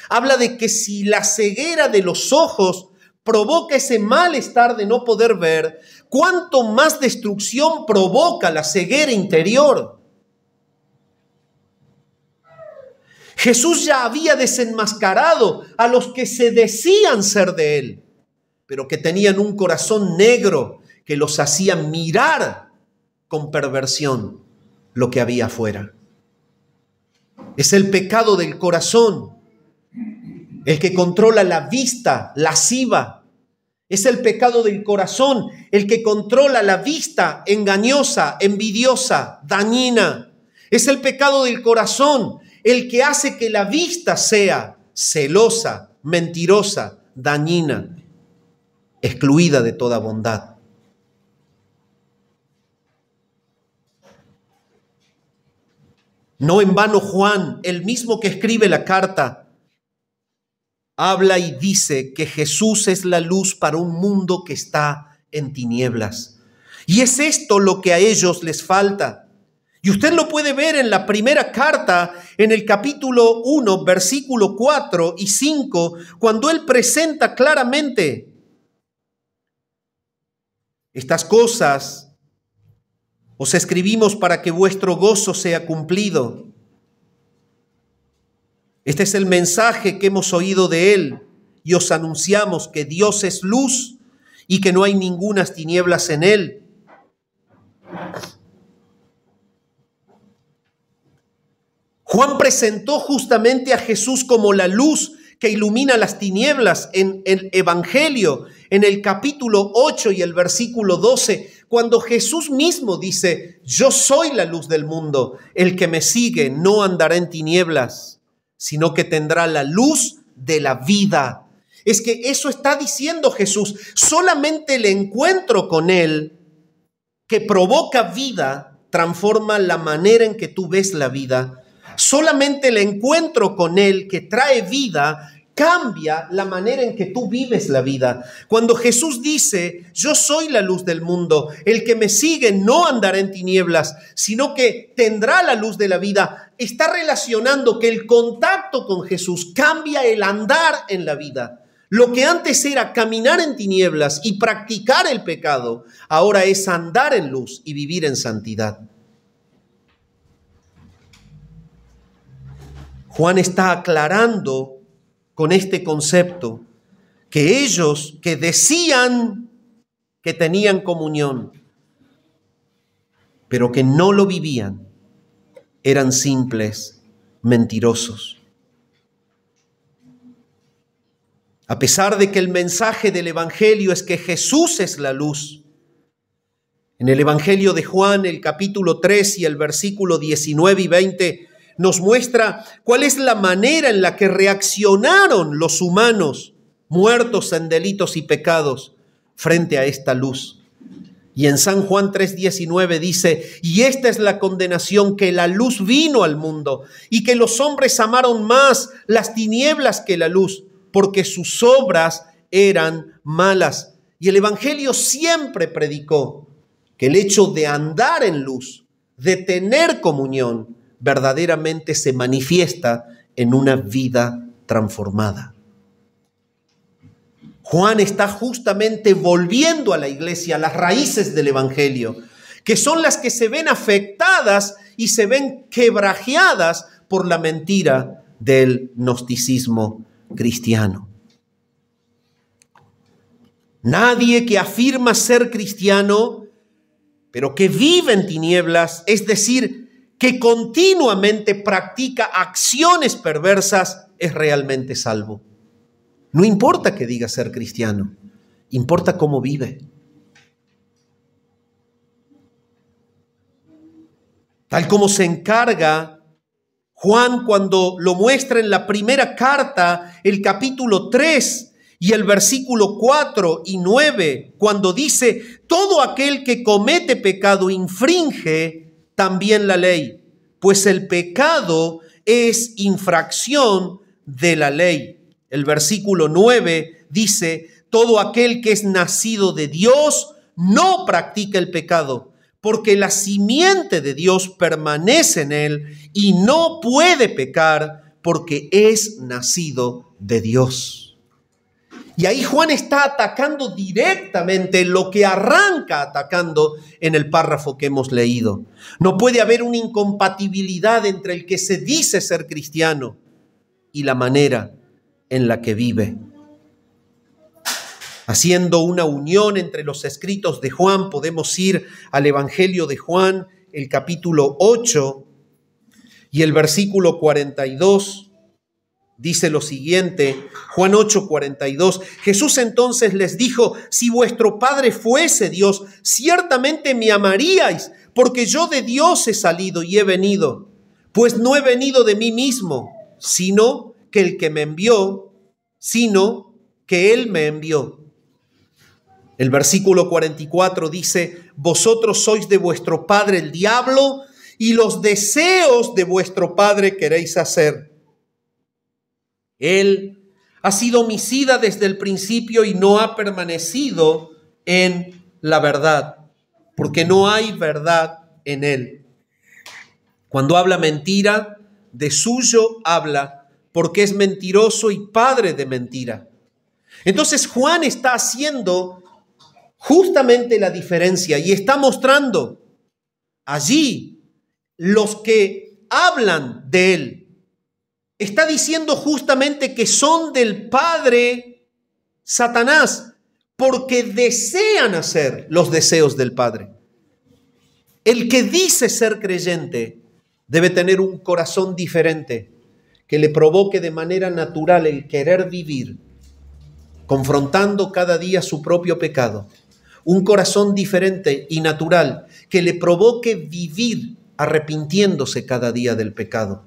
Habla de que si la ceguera de los ojos provoca ese malestar de no poder ver, ¿cuánto más destrucción provoca la ceguera interior? Jesús ya había desenmascarado a los que se decían ser de él, pero que tenían un corazón negro que los hacía mirar con perversión lo que había afuera. Es el pecado del corazón el que controla la vista lasciva. Es el pecado del corazón el que controla la vista engañosa, envidiosa, dañina. Es el pecado del corazón, el que hace que la vista sea celosa, mentirosa, dañina, excluida de toda bondad. No en vano Juan, el mismo que escribe la carta, habla y dice que Jesús es la luz para un mundo que está en tinieblas. Y es esto lo que a ellos les falta. Y usted lo puede ver en la primera carta, en el capítulo 1, versículo 4 y 5, cuando él presenta claramente estas cosas. Os escribimos para que vuestro gozo sea cumplido. Este es el mensaje que hemos oído de él y os anunciamos que Dios es luz y que no hay ningunas tinieblas en él. Juan presentó justamente a Jesús como la luz que ilumina las tinieblas en el Evangelio, en el capítulo 8 y el versículo 12, cuando Jesús mismo dice: yo soy la luz del mundo, el que me sigue no andará en tinieblas, sino que tendrá la luz de la vida. Es que eso está diciendo Jesús. Solamente el encuentro con él, que provoca vida, transforma la manera en que tú ves la vida. Solamente el encuentro con él, que trae vida, cambia la manera en que tú vives la vida. Cuando Jesús dice: yo soy la luz del mundo, el que me sigue no andará en tinieblas, sino que tendrá la luz de la vida, está relacionando que el contacto con Jesús cambia el andar en la vida. Lo que antes era caminar en tinieblas y practicar el pecado, ahora es andar en luz y vivir en santidad. Juan está aclarando con este concepto que ellos que decían que tenían comunión, pero que no lo vivían, eran simples mentirosos. A pesar de que el mensaje del Evangelio es que Jesús es la luz, en el Evangelio de Juan, el capítulo 3 y el versículo 19 y 20, nos muestra cuál es la manera en la que reaccionaron los humanos muertos en delitos y pecados frente a esta luz. Y en San Juan 3:19 dice: y esta es la condenación, que la luz vino al mundo y que los hombres amaron más las tinieblas que la luz, porque sus obras eran malas. Y el Evangelio siempre predicó que el hecho de andar en luz, de tener comunión, verdaderamente se manifiesta en una vida transformada. Juan está justamente volviendo a la iglesia, a las raíces del Evangelio, que son las que se ven afectadas y se ven quebrajeadas por la mentira del gnosticismo cristiano. Nadie que afirma ser cristiano, pero que vive en tinieblas, es decir, que continuamente practica acciones perversas, es realmente salvo. No importa que diga ser cristiano, importa cómo vive. Tal como se encarga Juan cuando lo muestra en la primera carta, el capítulo 3 y el versículo 4 y 9, cuando dice: todo aquel que comete pecado infringe también la ley, pues el pecado es infracción de la ley. El versículo 9 dice: todo aquel que es nacido de Dios no practica el pecado, porque la simiente de Dios permanece en él y no puede pecar porque es nacido de Dios. Y ahí Juan está atacando directamente lo que arranca atacando en el párrafo que hemos leído. No puede haber una incompatibilidad entre el que se dice ser cristiano y la manera en la que vive. Haciendo una unión entre los escritos de Juan, podemos ir al Evangelio de Juan, el capítulo 8 y el versículo 42. Dice lo siguiente, Juan 8:42. Jesús entonces les dijo: si vuestro Padre fuese Dios, ciertamente me amaríais, porque yo de Dios he salido y he venido. Pues no he venido de mí mismo, sino que el que me envió, sino que Él me envió. El versículo 44 dice: vosotros sois de vuestro padre el diablo, y los deseos de vuestro padre queréis hacer. Él ha sido homicida desde el principio y no ha permanecido en la verdad, porque no hay verdad en él. Cuando habla mentira, de suyo habla, porque es mentiroso y padre de mentira. Entonces Juan está haciendo justamente la diferencia y está mostrando allí los que hablan de él. Está diciendo justamente que son del padre Satanás, porque desean hacer los deseos del Padre. El que dice ser creyente debe tener un corazón diferente, que le provoque de manera natural el querer vivir, confrontando cada día su propio pecado. Un corazón diferente y natural, que le provoque vivir arrepintiéndose cada día del pecado.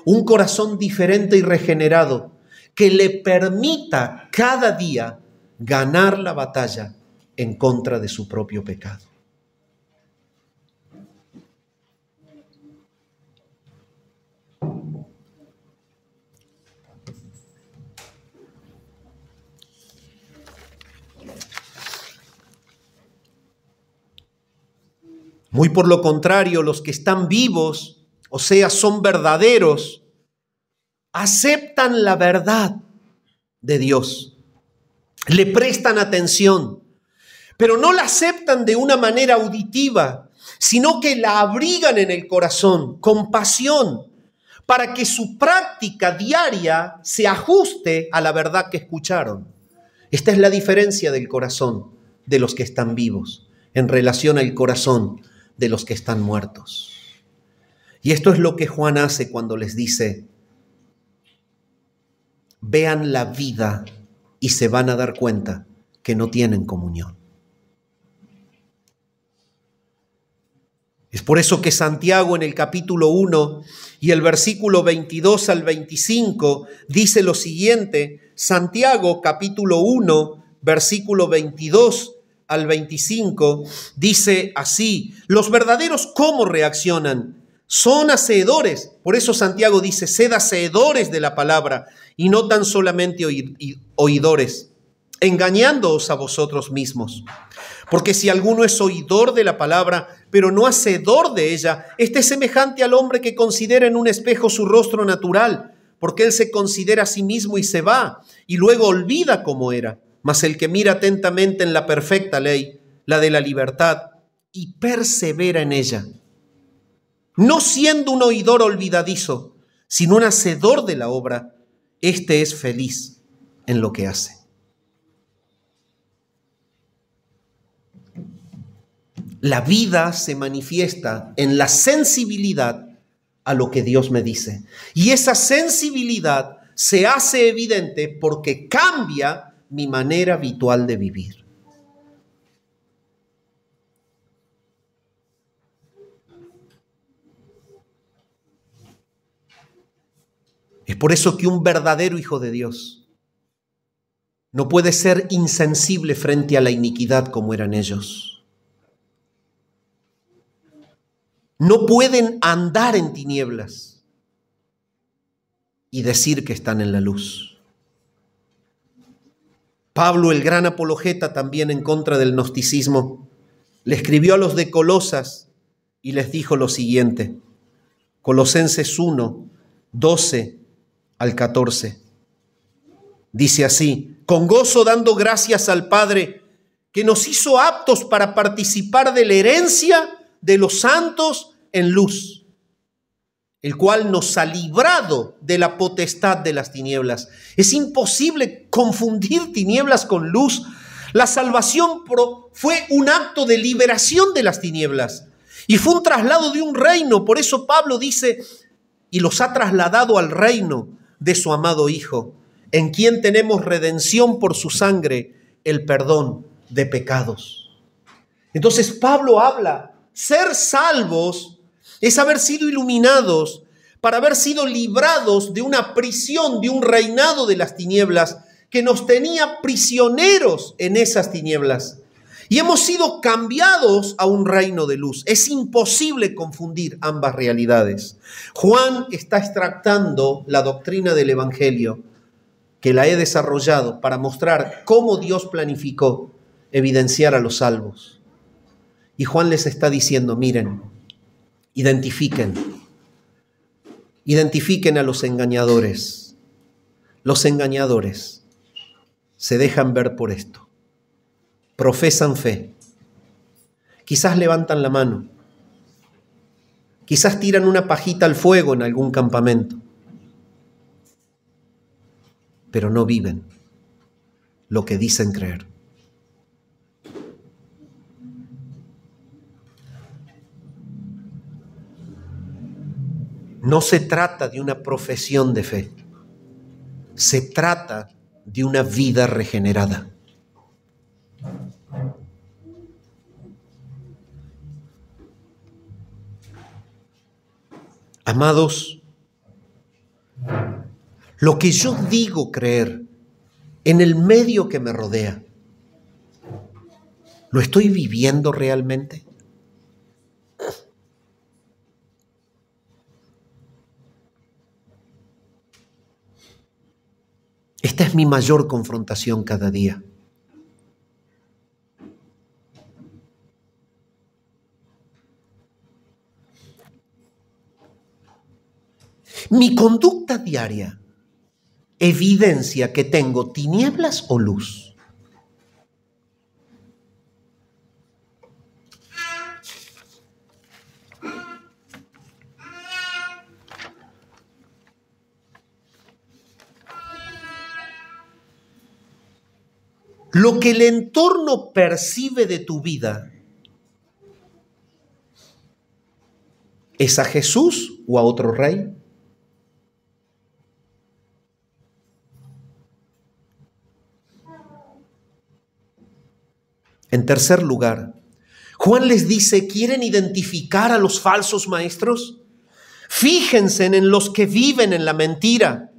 Un corazón diferente y regenerado, que le permita cada día ganar la batalla en contra de su propio pecado. Muy por lo contrario, los que están vivos, o sea, son verdaderos, aceptan la verdad de Dios, le prestan atención, pero no la aceptan de una manera auditiva, sino que la abrigan en el corazón con pasión, para que su práctica diaria se ajuste a la verdad que escucharon. Esta es la diferencia del corazón de los que están vivos en relación al corazón de los que están muertos. Y esto es lo que Juan hace cuando les dice: vean la vida y se van a dar cuenta que no tienen comunión. Es por eso que Santiago en el capítulo 1 y el versículo 22 al 25 dice lo siguiente. Santiago capítulo 1, versículo 22 al 25 dice así: los verdaderos, ¿cómo reaccionan? Son hacedores. Por eso Santiago dice: sed hacedores de la palabra y no tan solamente oidores, engañándoos a vosotros mismos. Porque si alguno es oidor de la palabra, pero no hacedor de ella, este es semejante al hombre que considera en un espejo su rostro natural, porque él se considera a sí mismo y se va, y luego olvida cómo era. Mas el que mira atentamente en la perfecta ley, la de la libertad, y persevera en ella, no siendo un oidor olvidadizo, sino un hacedor de la obra, este es feliz en lo que hace. La vida se manifiesta en la sensibilidad a lo que Dios me dice. Y esa sensibilidad se hace evidente porque cambia mi manera habitual de vivir. Es por eso que un verdadero hijo de Dios no puede ser insensible frente a la iniquidad como eran ellos. No pueden andar en tinieblas y decir que están en la luz. Pablo, el gran apologeta también en contra del gnosticismo, le escribió a los de Colosas y les dijo lo siguiente. Colosenses 1, 12 al 14. Dice así: con gozo dando gracias al Padre, que nos hizo aptos para participar de la herencia de los santos en luz, el cual nos ha librado de la potestad de las tinieblas. Es imposible confundir tinieblas con luz. La salvación fue un acto de liberación de las tinieblas y fue un traslado de un reino. Por eso Pablo dice: y los ha trasladado al reino de su amado Hijo, en quien tenemos redención por su sangre, el perdón de pecados. Entonces Pablo habla, ser salvos es haber sido iluminados para haber sido librados de una prisión, de un reinado de las tinieblas que nos tenía prisioneros en esas tinieblas. Y hemos sido cambiados a un reino de luz. Es imposible confundir ambas realidades. Juan está extractando la doctrina del Evangelio, que la he desarrollado para mostrar cómo Dios planificó evidenciar a los salvos. Y Juan les está diciendo, miren, identifiquen a los engañadores. Los engañadores se dejan ver por esto. Profesan fe. Quizás levantan la mano. Quizás tiran una pajita al fuego en algún campamento. Pero no viven lo que dicen creer. No se trata de una profesión de fe. Se trata de una vida regenerada. Amados, lo que yo digo creer en el medio que me rodea, ¿lo estoy viviendo realmente? Esta es mi mayor confrontación cada día. Mi conducta diaria evidencia que tengo tinieblas o luz. Lo que el entorno percibe de tu vida, ¿es a Jesús o a otro rey? En tercer lugar, Juan les dice, ¿quieren identificar a los falsos maestros? Fíjense en los que viven en la mentira.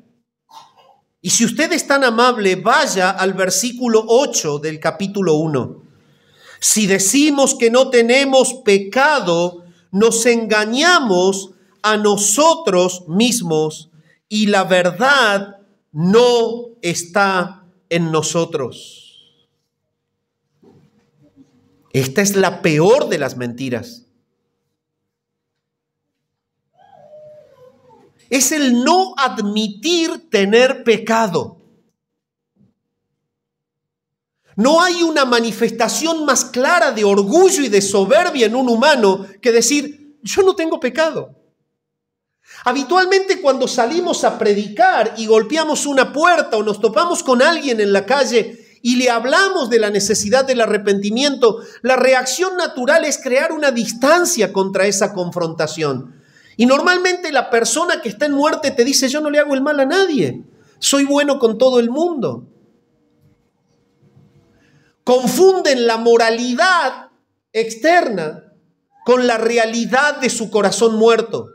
Y si usted es tan amable, vaya al versículo 8 del capítulo 1. Si decimos que no tenemos pecado, nos engañamos a nosotros mismos y la verdad no está en nosotros. Esta es la peor de las mentiras. Es el no admitir tener pecado. No hay una manifestación más clara de orgullo y de soberbia en un humano que decir, yo no tengo pecado. Habitualmente cuando salimos a predicar y golpeamos una puerta o nos topamos con alguien en la calle y le hablamos de la necesidad del arrepentimiento, la reacción natural es crear una distancia contra esa confrontación. Y normalmente la persona que está en muerte te dice, yo no le hago el mal a nadie, soy bueno con todo el mundo. Confunden la moralidad externa con la realidad de su corazón muerto.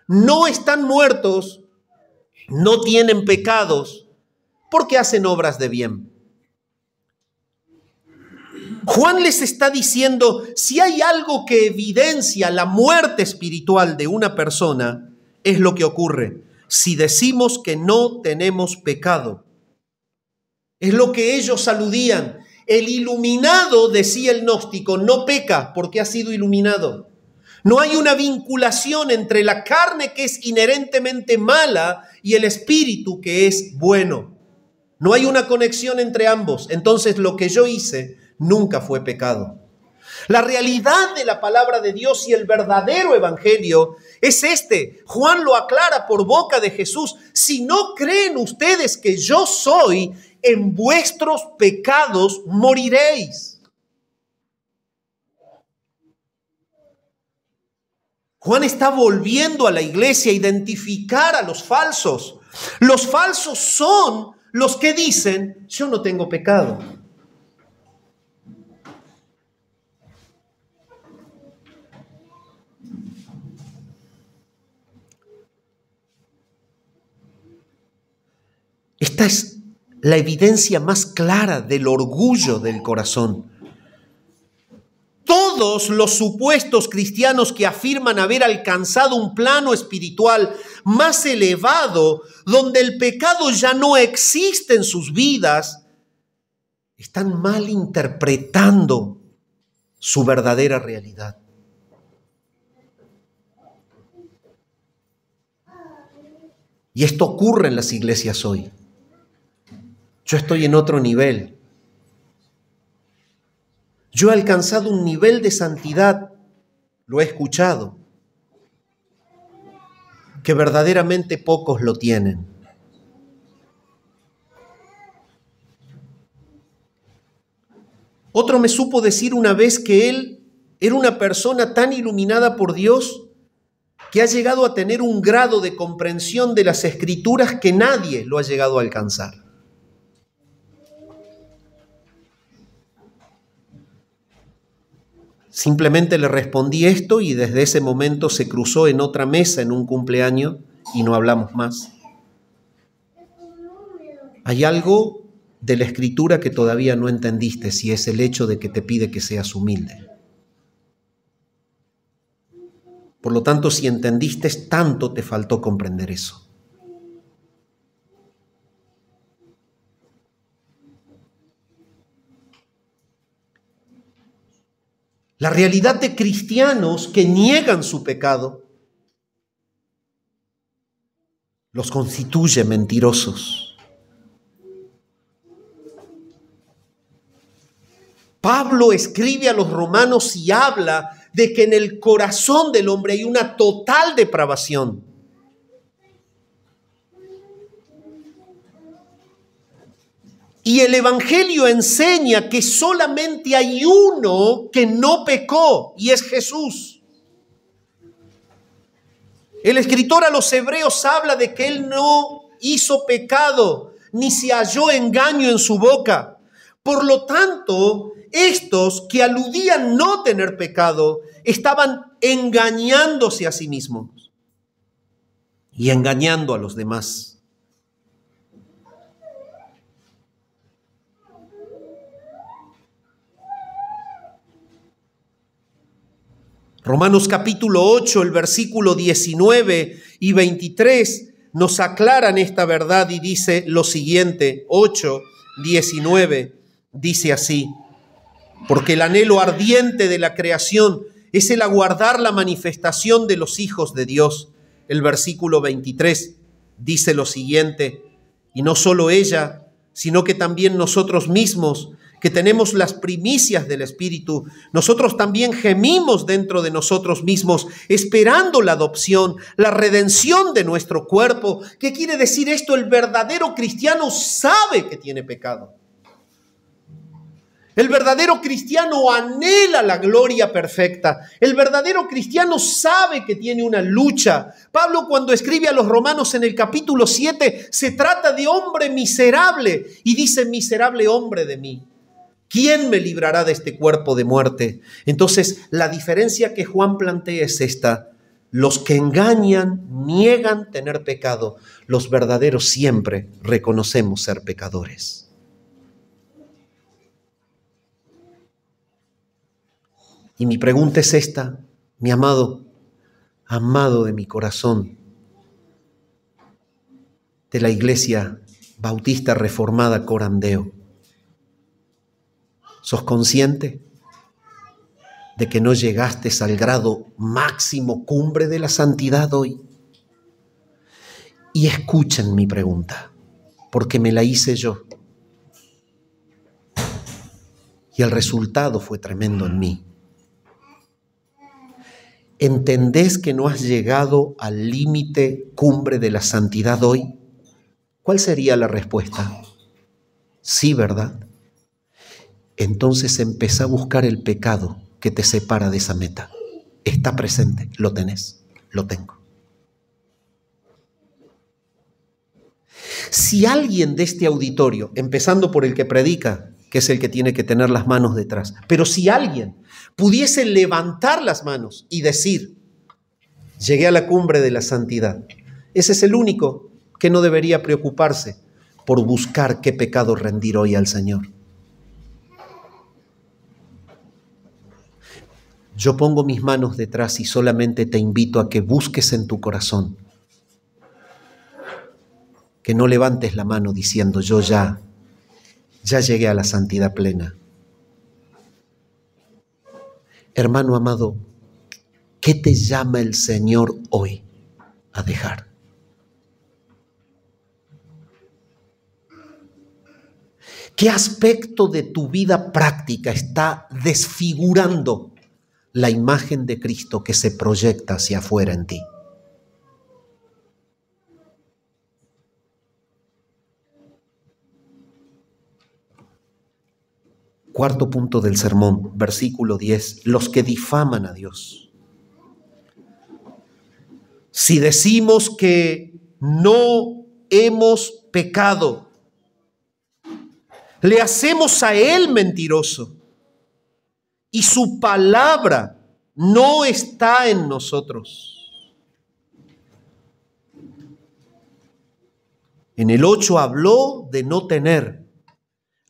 No están muertos, no tienen pecados, porque hacen obras de bien. Juan les está diciendo, si hay algo que evidencia la muerte espiritual de una persona, es lo que ocurre si decimos que no tenemos pecado. Es lo que ellos aludían. El iluminado, decía el gnóstico, no peca porque ha sido iluminado. No hay una vinculación entre la carne que es inherentemente mala y el espíritu que es bueno. No hay una conexión entre ambos. Entonces lo que yo hice nunca fue pecado. La realidad de la palabra de Dios y el verdadero evangelio es este. Juan lo aclara por boca de Jesús. Si no creen ustedes que yo soy, en vuestros pecados moriréis. Juan está volviendo a la iglesia a identificar a los falsos. Los falsos son los que dicen, yo no tengo pecado. Esta es la evidencia más clara del orgullo del corazón. Todos los supuestos cristianos que afirman haber alcanzado un plano espiritual más elevado, donde el pecado ya no existe en sus vidas, están malinterpretando su verdadera realidad. Y esto ocurre en las iglesias hoy. Yo estoy en otro nivel. Yo he alcanzado un nivel de santidad, lo he escuchado, que verdaderamente pocos lo tienen. Otro me supo decir una vez que él era una persona tan iluminada por Dios que ha llegado a tener un grado de comprensión de las Escrituras que nadie lo ha llegado a alcanzar. Simplemente le respondí esto y desde ese momento se cruzó en otra mesa en un cumpleaños y no hablamos más. Hay algo de la Escritura que todavía no entendiste, si es el hecho de que te pide que seas humilde. Por lo tanto, si entendiste tanto, te faltó comprender eso. La realidad de cristianos que niegan su pecado los constituye mentirosos. Pablo escribe a los romanos y habla de que en el corazón del hombre hay una total depravación. Y el Evangelio enseña que solamente hay uno que no pecó, y es Jesús. El escritor a los Hebreos habla de que él no hizo pecado, ni se halló engaño en su boca. Por lo tanto, estos que aludían no tener pecado, estaban engañándose a sí mismos y engañando a los demás. Romanos capítulo 8, el versículo 19 y 23 nos aclaran esta verdad y dice lo siguiente, 8, 19, dice así: porque el anhelo ardiente de la creación es el aguardar la manifestación de los hijos de Dios. El versículo 23 dice lo siguiente: y no solo ella, sino que también nosotros mismos, que tenemos las primicias del Espíritu, nosotros también gemimos dentro de nosotros mismos, esperando la adopción, la redención de nuestro cuerpo. ¿Qué quiere decir esto? El verdadero cristiano sabe que tiene pecado. El verdadero cristiano anhela la gloria perfecta. El verdadero cristiano sabe que tiene una lucha. Pablo, cuando escribe a los romanos en el capítulo 7, se trata de hombre miserable y dice: miserable hombre de mí, ¿quién me librará de este cuerpo de muerte? Entonces, la diferencia que Juan plantea es esta: los que engañan niegan tener pecado. Los verdaderos siempre reconocemos ser pecadores. Y mi pregunta es esta, mi amado, amado de mi corazón, de la Iglesia Bautista Reformada Corandeo: ¿sos consciente de que no llegaste al grado máximo, cumbre de la santidad hoy? Y escuchen mi pregunta, porque me la hice yo. Y el resultado fue tremendo en mí. ¿Entendés que no has llegado al límite cumbre de la santidad hoy? ¿Cuál sería la respuesta? Sí, ¿verdad? Entonces empezá a buscar el pecado que te separa de esa meta. está presente. Lo tenés, lo tengo. Si alguien de este auditorio, empezando por el que predica, que es el que tiene que tener las manos detrás, pero si alguien pudiese levantar las manos y decir, llegué a la cumbre de la santidad, ese es el único que no debería preocuparse por buscar qué pecado rendir hoy al Señor. Yo pongo mis manos detrás y solamente te invito a que busques en tu corazón, que no levantes la mano diciendo yo ya llegué a la santidad plena. Hermano amado, ¿qué te llama el Señor hoy a dejar? ¿Qué aspecto de tu vida práctica está desfigurando la imagen de Cristo que se proyecta hacia afuera en ti? Cuarto punto del sermón, versículo 10, los que difaman a Dios. Si decimos que no hemos pecado, le hacemos a Él mentiroso y su palabra no está en nosotros. En el 8 habló de no tener.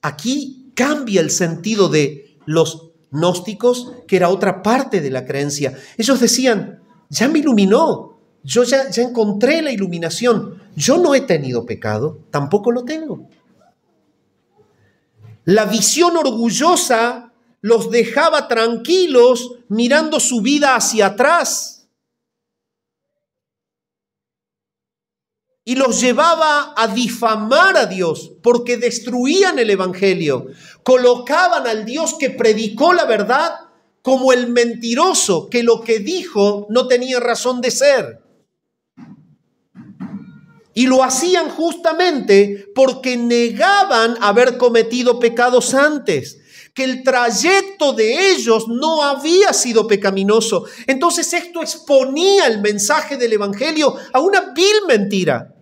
Aquí cambia el sentido de los gnósticos, que era otra parte de la creencia. Ellos decían, ya me iluminó, yo ya encontré la iluminación, yo no he tenido pecado, tampoco lo tengo. La visión orgullosa los dejaba tranquilos mirando su vida hacia atrás y los llevaba a difamar a Dios porque destruían el evangelio, colocaban al Dios que predicó la verdad como el mentiroso, que lo que dijo no tenía razón de ser. Y lo hacían justamente porque negaban haber cometido pecados antes, que el trayecto de ellos no había sido pecaminoso. Entonces esto exponía el mensaje del evangelio a una vil mentira.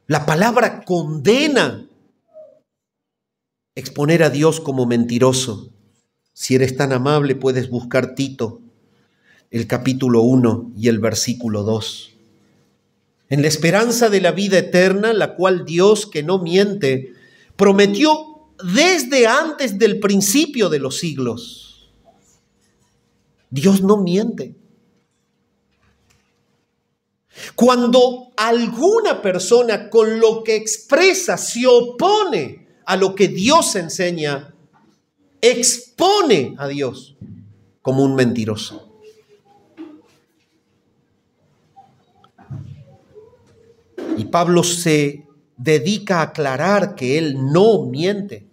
La palabra condena exponer a Dios como mentiroso. Si eres tan amable, puedes buscar Tito, el capítulo 1 y el versículo 2. En la esperanza de la vida eterna, la cual Dios, que no miente, prometió desde antes del principio de los siglos. Dios no miente. Cuando alguna persona con lo que expresa se opone a lo que Dios enseña, expone a Dios como un mentiroso. Y Pablo se dedica a aclarar que él no miente.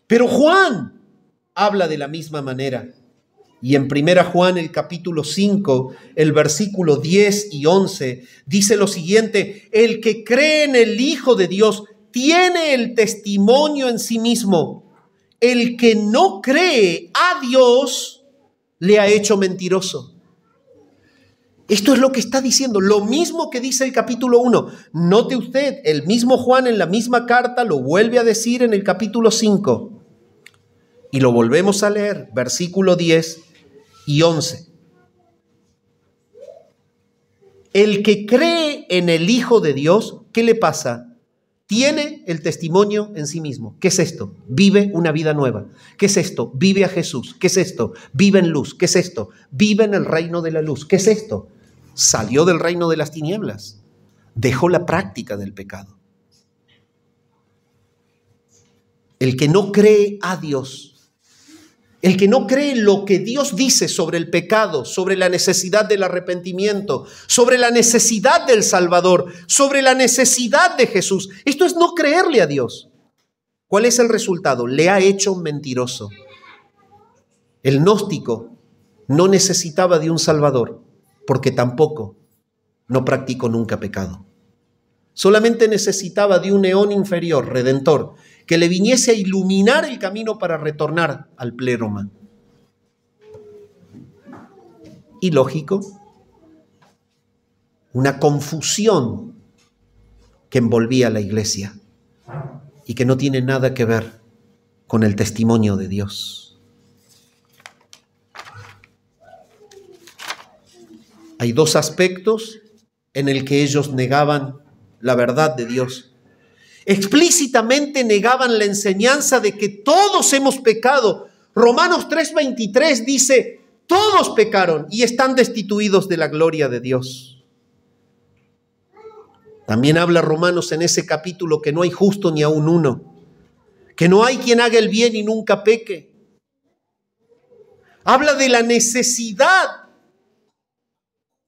Pero Juan habla de la misma manera. Y en 1 Juan, el capítulo 5, el versículo 10 y 11, dice lo siguiente: el que cree en el Hijo de Dios tiene el testimonio en sí mismo. El que no cree a Dios le ha hecho mentiroso. Esto es lo que está diciendo, lo mismo que dice el capítulo 1. Note usted, el mismo Juan en la misma carta lo vuelve a decir en el capítulo 5. Y lo volvemos a leer, versículo 10 y 11. El que cree en el Hijo de Dios, ¿qué le pasa? Tiene el testimonio en sí mismo. ¿Qué es esto? Vive una vida nueva. ¿Qué es esto? Vive a Jesús. ¿Qué es esto? Vive en luz. ¿Qué es esto? Vive en el reino de la luz. ¿Qué es esto? Salió del reino de las tinieblas. Dejó la práctica del pecado. El que no cree a Dios, el que no cree lo que Dios dice sobre el pecado, sobre la necesidad del arrepentimiento, sobre la necesidad del Salvador, sobre la necesidad de Jesús. Esto es no creerle a Dios. ¿Cuál es el resultado? Le ha hecho mentiroso. El gnóstico no necesitaba de un Salvador porque tampoco no practicó nunca pecado. Solamente necesitaba de un eón inferior, redentor, que le viniese a iluminar el camino para retornar al pleroma. Y lógico, una confusión que envolvía a la iglesia y que no tiene nada que ver con el testimonio de Dios. Hay dos aspectos en el que ellos negaban la verdad de Dios. Explícitamente negaban la enseñanza de que todos hemos pecado. Romanos 3:23 dice, todos pecaron y están destituidos de la gloria de Dios. También habla Romanos en ese capítulo que no hay justo ni aun uno, que no hay quien haga el bien y nunca peque. Habla de la necesidad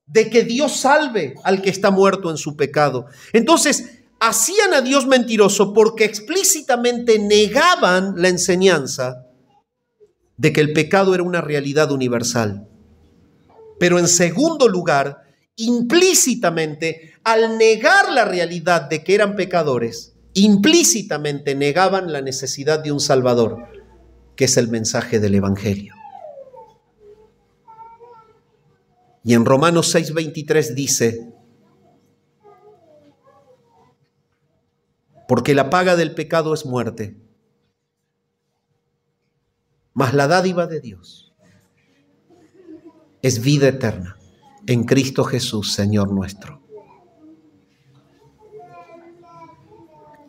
de que Dios salve al que está muerto en su pecado. Entonces, hacían a Dios mentiroso porque explícitamente negaban la enseñanza de que el pecado era una realidad universal. Pero en segundo lugar, implícitamente, al negar la realidad de que eran pecadores, implícitamente negaban la necesidad de un Salvador, que es el mensaje del Evangelio. Y en Romanos 6:23 dice, porque la paga del pecado es muerte, mas la dádiva de Dios es vida eterna en Cristo Jesús, Señor nuestro.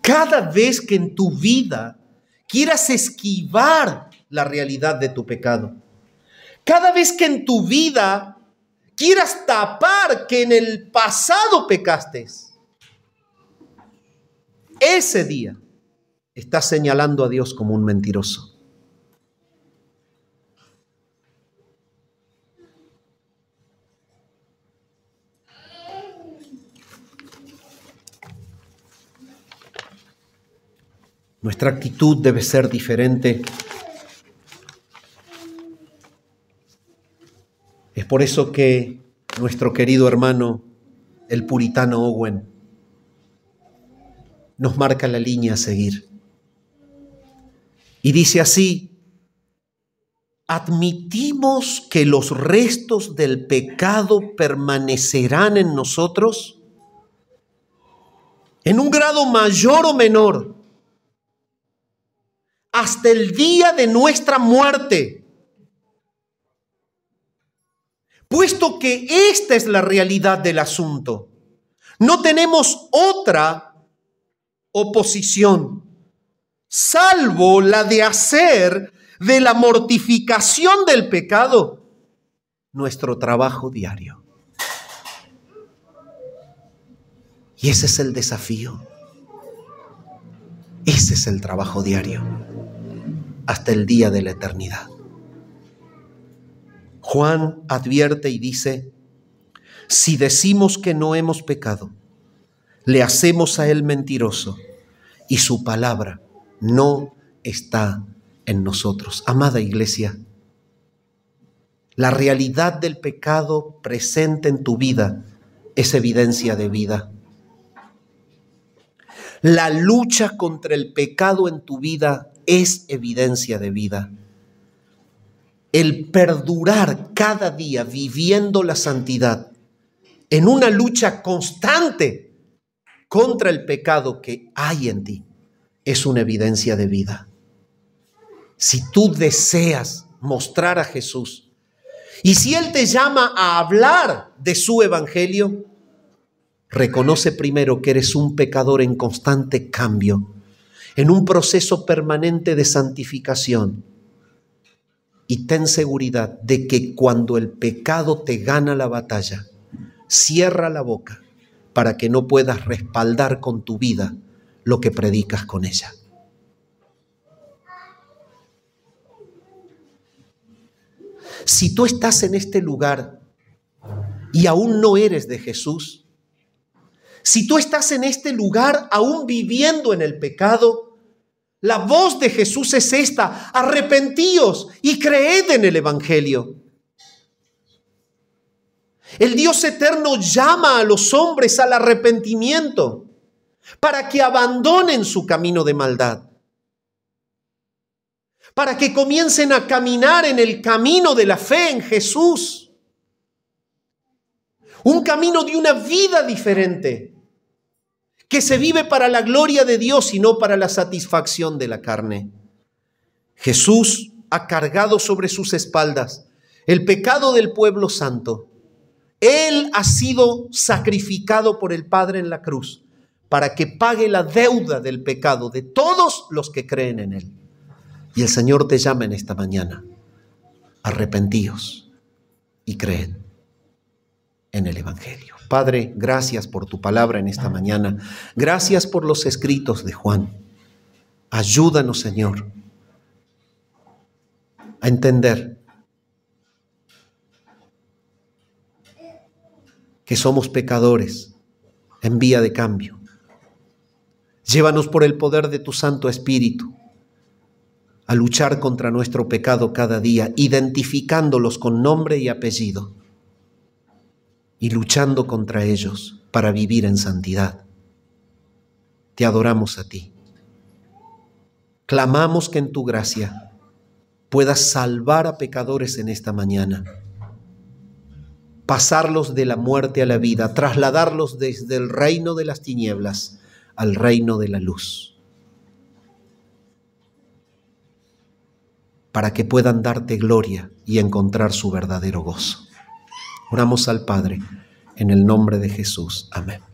Cada vez que en tu vida quieras esquivar la realidad de tu pecado, cada vez que en tu vida quieras tapar que en el pasado pecaste, ese día estás señalando a Dios como un mentiroso. Nuestra actitud debe ser diferente. Es por eso que nuestro querido hermano, el puritano Owen, nos marca la línea a seguir. Y dice así, ¿admitimos que los restos del pecado permanecerán en nosotros? En un grado mayor o menor, hasta el día de nuestra muerte. Puesto que esta es la realidad del asunto, no tenemos otra oposición, salvo la de hacer de la mortificación del pecado nuestro trabajo diario. Y ese es el desafío. Ese es el trabajo diario, hasta el día de la eternidad. Juan advierte y dice, si decimos que no hemos pecado, le hacemos a él mentiroso y su palabra no está en nosotros. Amada iglesia, la realidad del pecado presente en tu vida es evidencia de vida. La lucha contra el pecado en tu vida es evidencia de vida. El perdurar cada día viviendo la santidad en una lucha constante contra el pecado que hay en ti es una evidencia de vida. Si tú deseas mostrar a Jesús y si Él te llama a hablar de su evangelio, reconoce primero que eres un pecador en constante cambio, en un proceso permanente de santificación. Y ten seguridad de que cuando el pecado te gana la batalla, cierra la boca para que no puedas respaldar con tu vida lo que predicas con ella. Si tú estás en este lugar y aún no eres de Jesús, si tú estás en este lugar aún viviendo en el pecado, la voz de Jesús es esta: arrepentíos y creed en el evangelio. El Dios eterno llama a los hombres al arrepentimiento. para que abandonen su camino de maldad, para que comiencen a caminar en el camino de la fe en Jesús, un camino de una vida diferente, que se vive para la gloria de Dios y no para la satisfacción de la carne. Jesús ha cargado sobre sus espaldas el pecado del pueblo santo. Él ha sido sacrificado por el Padre en la cruz para que pague la deuda del pecado de todos los que creen en Él. Y el Señor te llama en esta mañana: arrepentíos y creen en el Evangelio. Padre, gracias por tu palabra en esta mañana. Gracias por los escritos de Juan. Ayúdanos, Señor, a entender que somos pecadores en vía de cambio. Llévanos por el poder de tu Santo Espíritu a luchar contra nuestro pecado cada día, identificándolos con nombre y apellido y luchando contra ellos para vivir en santidad. Te adoramos a ti. Clamamos que en tu gracia puedas salvar a pecadores en esta mañana, pasarlos de la muerte a la vida, trasladarlos desde el reino de las tinieblas al reino de la luz, para que puedan darte gloria y encontrar su verdadero gozo. Oramos al Padre en el nombre de Jesús. Amén.